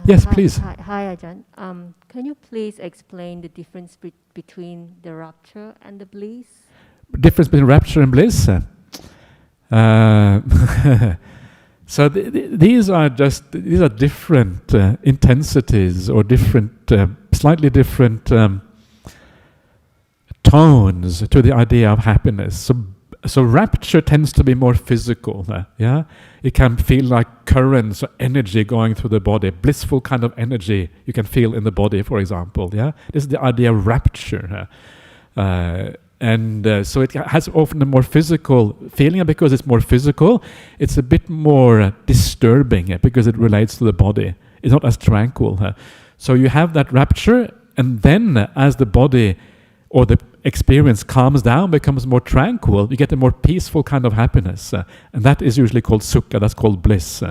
Yes, please. Hi, Ajahn. Can you please explain the difference between the rapture and the bliss? Difference between rapture and bliss? So these are different intensities or different, slightly different tones to the idea of happiness. So rapture tends to be more physical. Yeah, it can feel like currents or energy going through the body, blissful kind of energy you can feel in the body, for example. Yeah, this is the idea of rapture. So it has often a more physical feeling, and because it's more physical, it's a bit more disturbing because it relates to the body. It's not as tranquil. So you have that rapture, and then as the body or the experience calms down, becomes more tranquil, you get a more peaceful kind of happiness. And that is usually called sukha, that's called bliss.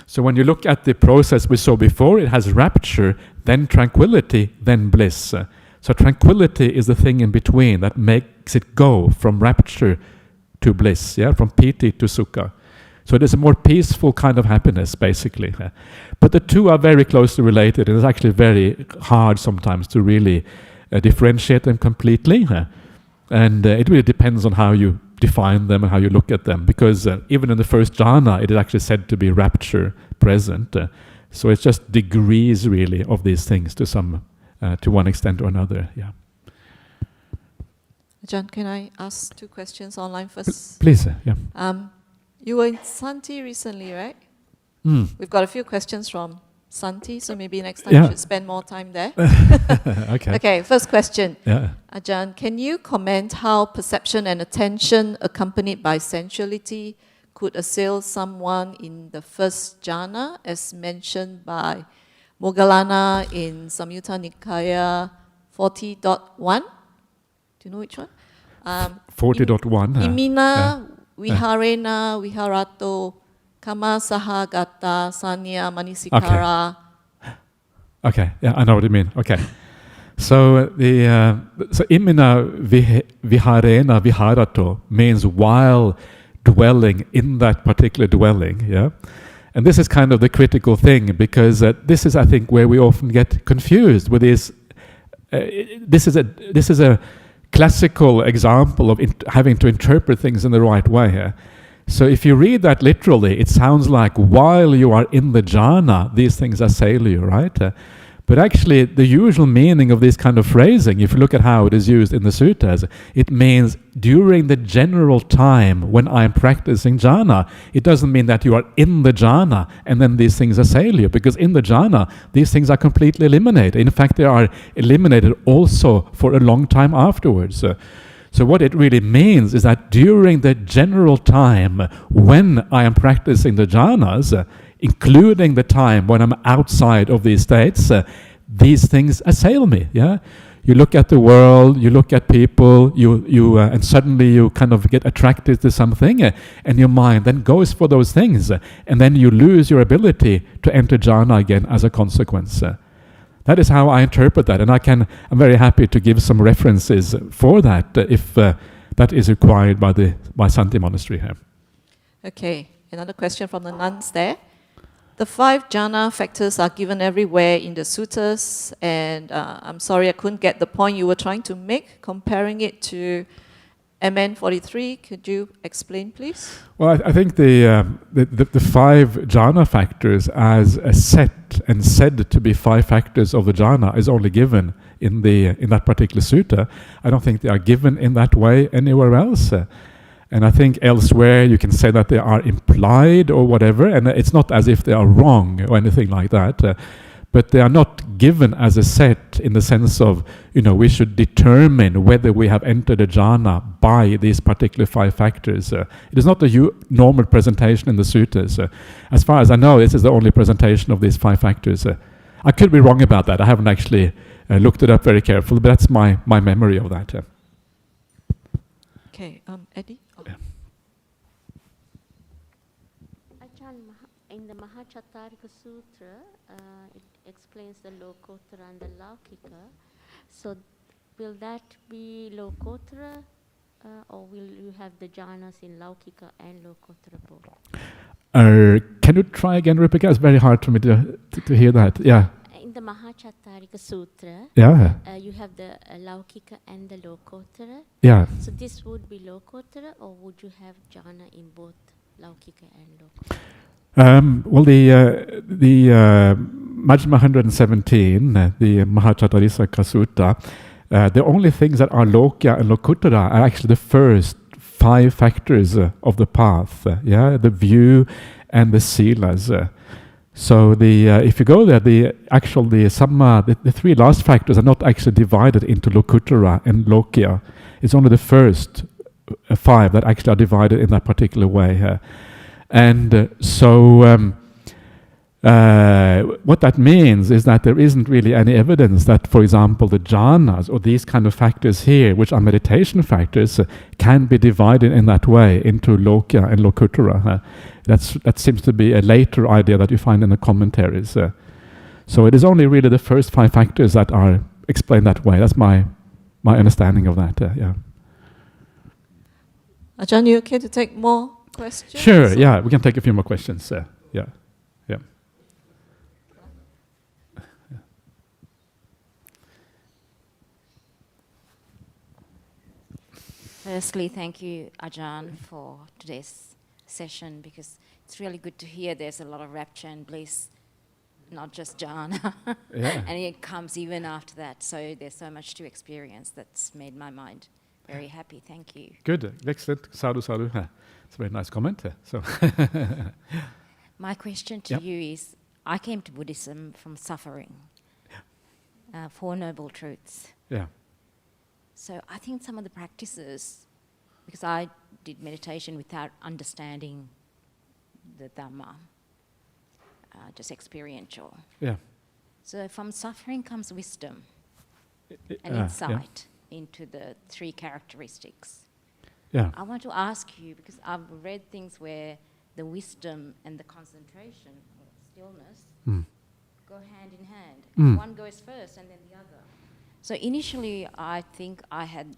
So when you look at the process we saw before, it has rapture, then tranquility, then bliss. So tranquility is the thing in between that makes it go from rapture to bliss, yeah, from piti to sukha. So it is a more peaceful kind of happiness, basically. But the two are very closely related, and it's actually very hard sometimes to really differentiate them completely. And it really depends on how you define them and how you look at them, because even in the first jhana, it is actually said to be rapture present. So it's just degrees, really, of these things to one extent or another. Yeah. John, can I ask 2 questions online first? Please, yeah. You were in Santi recently, right? We've got a few questions from Santi, so maybe next time you should spend more time there. Okay, first question. Yeah. Ajahn, can you comment how perception and attention accompanied by sensuality could assail someone in the first jhana, as mentioned by Moggallana in Samyutta Nikaya 40.1? Do you know which one? 40.1. Imina viharena viharato kama sahagata sanya manisikara. Okay, yeah, I know what you mean. Okay. So so imina viharena viharato means while dwelling in that particular dwelling, yeah? And this is kind of the critical thing, because this is, I think, where we often get confused with this. This is a classical example of having to interpret things in the right way here. So if you read that literally, it sounds like while you are in the jhana, these things assail you, right? But actually, the usual meaning of this kind of phrasing, if you look at how it is used in the suttas, it means during the general time when I'm practicing jhana. It doesn't mean that you are in the jhana and then these things assail you, because in the jhana, these things are completely eliminated. In fact, they are eliminated also for a long time afterwards. So what it really means is that during the general time when I am practicing the jhanas, including the time when I'm outside of these states, these things assail me. Yeah, you look at the world, you look at people, and suddenly you kind of get attracted to something, and your mind then goes for those things, and then you lose your ability to enter jhana again as a consequence. That is how I interpret that, and I'm very happy to give some references for that if that is required by Santi Monastery here. Okay, another question from the nuns there. The 5 jhana factors are given everywhere in the suttas, and I'm sorry I couldn't get the point you were trying to make, comparing it to MN 43. Could you explain, please? Well, I think the 5 jhana factors as a set and said to be 5 factors of the jhana is only given in that particular sutta. I don't think they are given in that way anywhere else. And I think elsewhere you can say that they are implied or whatever, and it's not as if they are wrong or anything like that. But they are not given as a set in the sense of, we should determine whether we have entered a jhana by these particular 5 factors. It is not the normal presentation in the suttas. As far as I know, this is the only presentation of these 5 factors. I could be wrong about that. I haven't actually looked it up very carefully, but that's my memory of that. Okay, Eddie? Ajahn, in the Mahachattarika Sutra, it explains the Lokottara and the Laukika. So will that be Lokottara or will you have the jhanas in Laukika and Lokottara both? Can you try again, Ripika? It's very hard for me to hear that. Yeah. In the Mahachattarika Sutra, Yeah. you have the Laukika and the Lokottara. Yeah. So this would be Lokottara, or would you have jhana in both Laukika and Lokottara? Well, the Majjhima 117, the Mahachattarika Sutta, the only things that are Lokya and Lokuttara are actually the first 5 factors of the path. The view and the silas. So if you go there, the Samma, the 3 last factors are not actually divided into Lokuttara and Lokya. It's only the first 5 that actually are divided in that particular way. And what that means is that there isn't really any evidence that, for example, the jhanas or these kind of factors here, which are meditation factors, can be divided in that way into Lokya and Lokuttara. That seems to be a later idea that you find in the commentaries. So it is only really the first 5 factors that are explained that way. That's my understanding of that. Ajahn, you okay to take more questions? Sure, yeah, we can take a few more questions. Yeah. Firstly, thank you, Ajahn, for today's session, because it's really good to hear there's a lot of rapture and bliss, not just jhana. And it comes even after that. So there's so much to experience that's made my mind very happy. Thank you. Good, excellent. Sadhu, sadhu. It's a very nice comment. So my question to you is, I came to Buddhism from suffering. 4 Noble Truths. Yeah. So I think some of the practices, because I did meditation without understanding the Dhamma, just experiential. Yeah. So from suffering comes wisdom and insight into the 3 characteristics. Yeah. I want to ask you, because I've read things where the wisdom and the concentration, or stillness, go hand in hand. And one goes first and then the other. So initially, I think I had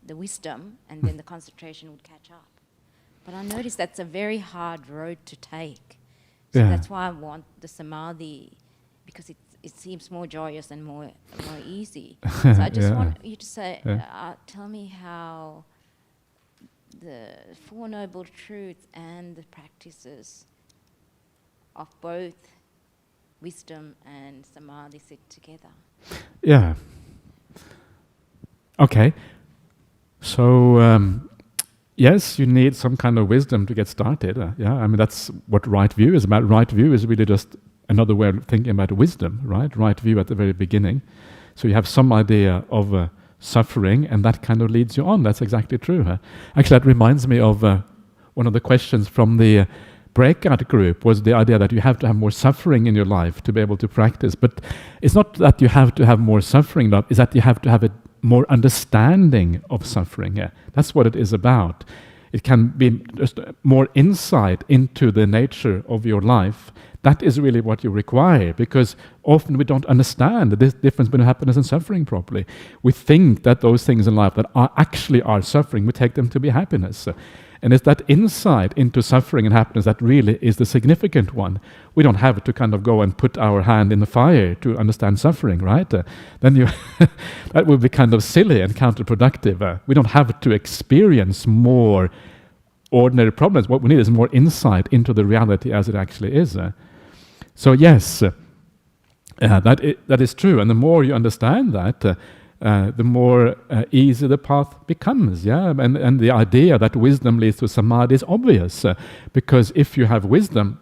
the wisdom and then the concentration would catch up. But I noticed that's a very hard road to take. So that's why I want the Sammāsamādhi, because it seems more joyous and more easy. So I just want you to say, tell me how the 4 Noble Truths and the practices of both wisdom and Sammāsamādhi sit together. Yeah. Okay. So, yes, you need some kind of wisdom to get started. I mean, that's what right view is about. Right view is really just another way of thinking about wisdom, right? Right view at the very beginning. So you have some idea of suffering, and that kind of leads you on. That's exactly true. Actually, that reminds me of one of the questions from the breakout group, was the idea that you have to have more suffering in your life to be able to practice. But it's not that you have to have more suffering, it's that you have to have a more understanding of suffering. That's what it is about. It can be just more insight into the nature of your life. That is really what you require, because often we don't understand the difference between happiness and suffering properly. We think that those things in life that actually are suffering, we take them to be happiness. And it's that insight into suffering and happiness that really is the significant one. We don't have to kind of go and put our hand in the fire to understand suffering, right? Then that would be kind of silly and counterproductive. We don't have to experience more ordinary problems. What we need is more insight into the reality as it actually is. So yes, that is true. And the more you understand that, the more easy the path becomes, and the idea that wisdom leads to samadhi is obvious, because if you have wisdom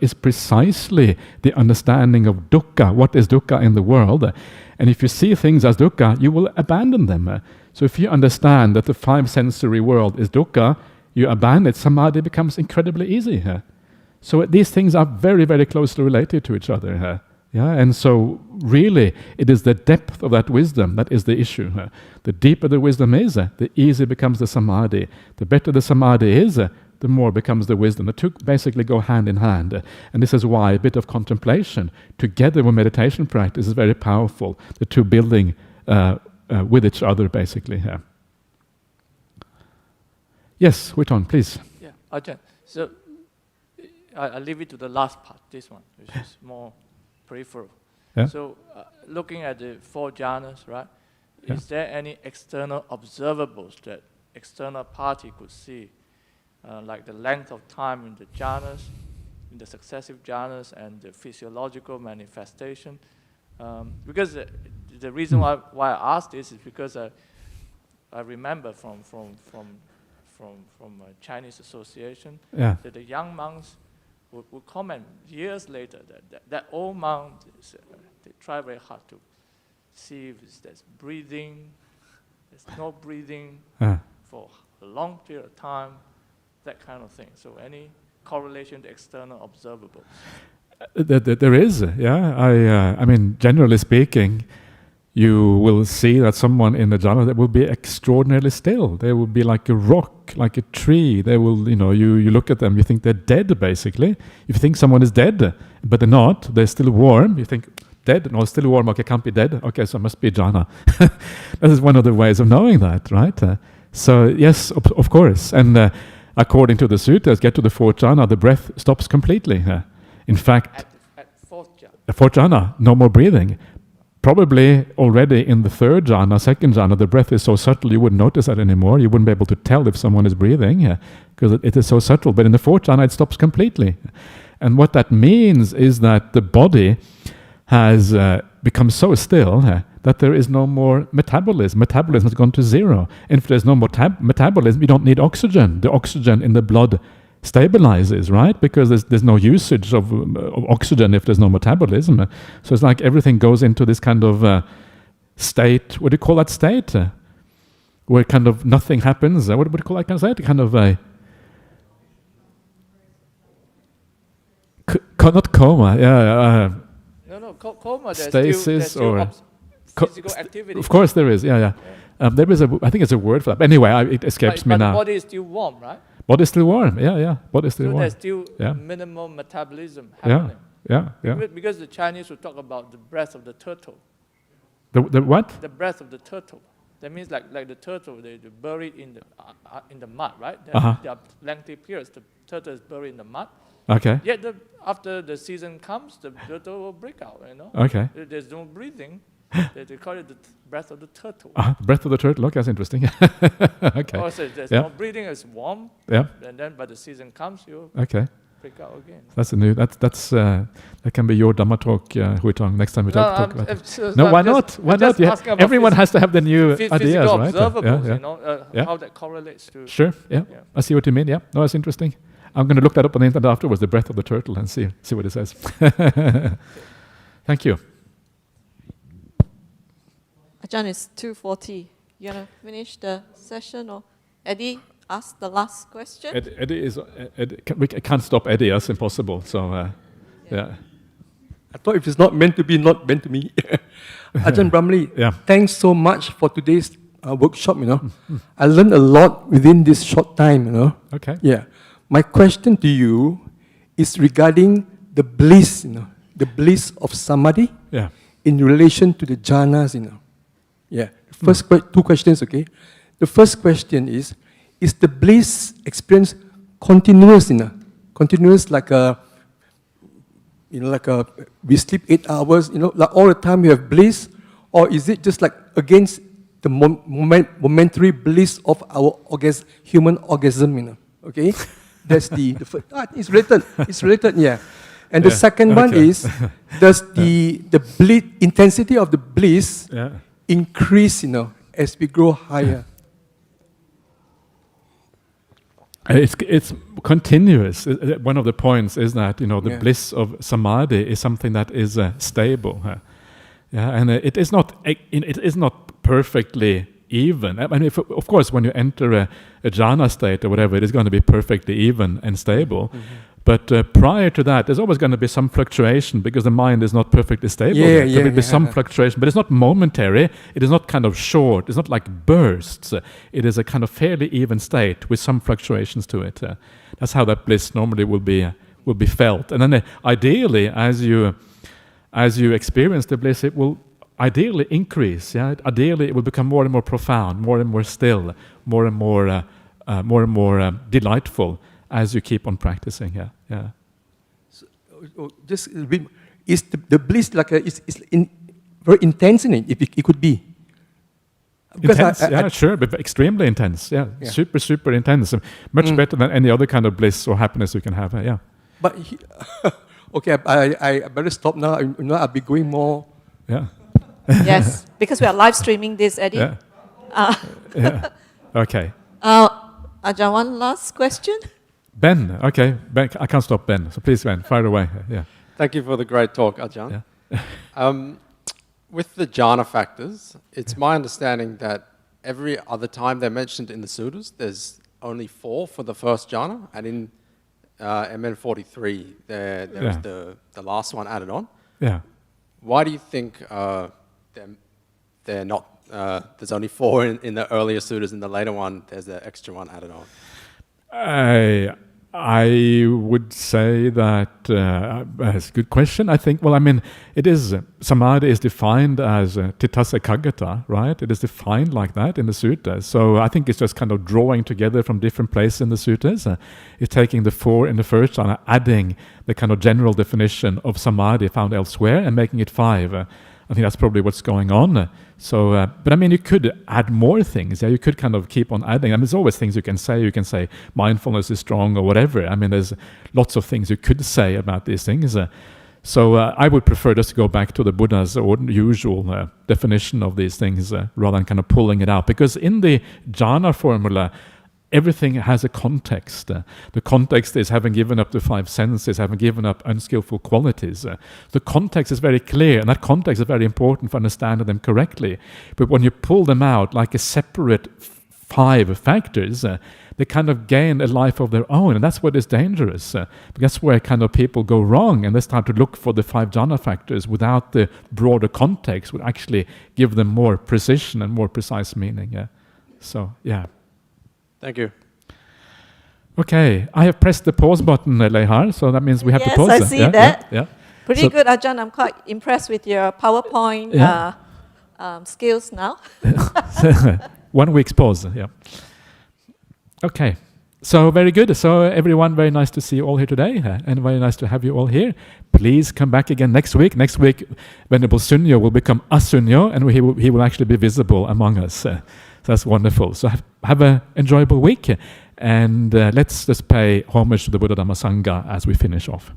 is precisely the understanding of dukkha, what is dukkha in the world, and if you see things as dukkha, you will abandon them. So if you understand that the 5 sensory world is dukkha, you abandon it, samadhi becomes incredibly easy. So these things are very, very closely related to each other. And so really it is the depth of that wisdom that is the issue. The deeper the wisdom is, the easier becomes the samadhi. The better the samadhi is, the more becomes the wisdom. The 2 basically go hand in hand. And this is why a bit of contemplation together with meditation practice is very powerful. The 2 building with each other basically. Yes, Huitong, please. Yeah, Ajahn. So I leave it to the last part, this one, which is more peripheral. Yeah. So looking at the 4 jhanas, right? Yeah. Is there any external observables that external party could see, like the length of time in the jhanas, in the successive jhanas, and the physiological manifestation? Because the reason why I asked this is because I remember from a Chinese association that the young monks would comment years later that old monk, they try very hard to see if there's breathing, there's no breathing for a long period of time, that kind of thing. So any correlation to external observables? There is, yeah. I mean, generally speaking, you will see that someone in the jhana that will be extraordinarily still. They will be like a rock, like a tree. They will, you look at them, you think they're dead, basically. If you think someone is dead, but they're not, they're still warm, you think, dead? No, still warm, okay, can't be dead. Okay, so it must be jhana. That is one of the ways of knowing that, right? So, yes, of course. And according to the suttas, get to the 4th jhana, the breath stops completely. In fact, at 4th jhana. The 4th jhana, no more breathing. Probably already in the 3rd jhana, 2nd jhana, the breath is so subtle you wouldn't notice that anymore. You wouldn't be able to tell if someone is breathing because it is so subtle. But in the 4th jhana, it stops completely. And what that means is that the body has become so still that there is no more metabolism. Metabolism has gone to zero. And if there's no more metabolism, you don't need oxygen. The oxygen in the blood stabilizes, right? Because there's no usage of oxygen if there's no metabolism. So it's like everything goes into this kind of state. What do you call that state? Where kind of nothing happens. What do you call that kind of state? Kind of a not coma. No, coma. Stasis still physical activity. Of course there is. Yeah. There is I think it's a word for that. But anyway, it escapes me now. The body is still warm, right? Body is still warm, yeah. Body is still warm. There's still minimum metabolism happening. Yeah. Because the Chinese will talk about the breath of the turtle. The what? The breath of the turtle. That means like the turtle, they're buried in the mud, right? There are lengthy periods. The turtle is buried in the mud. Okay. Yet after the season comes, the turtle will break out. Okay. There's no breathing. They call it the breath of the turtle. Breath of the turtle. Okay, that's interesting. Okay. Also, there's no breathing. It's warm. Yeah. And then, by the season comes, you break out again. That's a new. That can be your Dhamma talk, Huitong. Next time we talk about it. No, why not? Why not? Everyone has to have the new ideas, right? Observables, how that correlates to. Sure. Yeah. I see what you mean. Yeah. No, that's interesting. I'm going to look that up on the internet afterwards. The breath of the turtle and see what it says. Thank you. Ajahn, it's 2:40. You want to finish the session, or Eddie ask the last question? Eddie we can't stop Eddie. That's impossible. So, yeah. I thought if it's not meant to be, not meant to be. Ajahn Brahmali, thanks so much for today's workshop. I learned a lot within this short time. Okay. Yeah. My question to you is regarding the bliss. The bliss of samadhi. Yeah. In relation to the jhanas. Yeah. First 2 questions, okay? The first question is the bliss experience continuous, continuous like we sleep 8 hours, like all the time you have bliss, or is it just like against the momentary bliss of our human orgasm, okay? That's the first. It's related, yeah. And the second one is, does the intensity of the bliss increase, as we grow higher? It's continuous. One of the points is that the bliss of samadhi is something that is stable, and it is not perfectly even. I mean, of course, when you enter a jhana state or whatever, it is going to be perfectly even and stable. Mm-hmm. But prior to that, there's always going to be some fluctuation because the mind is not perfectly stable. There will be some fluctuation, but it's not momentary. It is not kind of short. It's not like bursts. It is a kind of fairly even state with some fluctuations to it. That's how that bliss normally will be felt. And then ideally, as you experience the bliss, it will ideally increase. Ideally, it will become more and more profound, more and more still, more and more more and more delightful as you keep on practicing. Yeah. So, just is the bliss like is very intense in it? If it could be. Intense, sure, but extremely intense. Yeah, super intense. Much better than any other kind of bliss or happiness you can have. Yeah. But okay, I better stop now. I'll be going more. Yeah. Yes, because we are live streaming this, Eddie. Yeah. Okay. Ajahn, one last question. Ben, okay. Ben, I can't stop Ben. So please, Ben, fire away. Yeah. Thank you for the great talk, Ajahn. Yeah. With the jhana factors, it's my understanding that every other time they're mentioned in the suttas, there's only 4 for the first jhana, and in MN 43, there was the last one added on. Yeah. Why do you think they're not? There's only 4 in the earlier suttas. In the later one, there's the extra one added on. I would say that that's a good question. I think, well, I mean, it is, samadhi is defined as titasa ekagata, right? It is defined like that in the suttas. So I think it's just kind of drawing together from different places in the suttas. It's taking the 4 in the first jhana, adding the kind of general definition of samadhi found elsewhere and making it 5. I think that's probably what's going on. So, but I mean, you could add more things. Yeah, you could kind of keep on adding. I mean, there's always things you can say. You can say mindfulness is strong or whatever. I mean, there's lots of things you could say about these things. So I would prefer just to go back to the Buddha's usual definition of these things rather than kind of pulling it out. Because in the jhana formula, everything has a context. The context is having given up the 5 senses, having given up unskillful qualities. The context is very clear, and that context is very important for understanding them correctly. But when you pull them out like a separate 5 factors, they kind of gain a life of their own, and that's what is dangerous. That's where kind of people go wrong, and they start to look for the 5 jhana factors without the broader context, would actually give them more precision and more precise meaning. Yeah. So, yeah. Thank you. Okay, I have pressed the pause button, Leihar, so that means we have to pause. Yes, I see that. Yeah. Pretty good, Ajahn. I'm quite impressed with your PowerPoint skills now. 1 week's pause, yeah. Okay, so very good. So everyone, very nice to see you all here today, and very nice to have you all here. Please come back again next week. Next week, Venerable Sunyo will become Asunyo, and he will actually be visible among us. So that's wonderful. So have an enjoyable week, and let's just pay homage to the Buddha Dhamma Sangha as we finish off.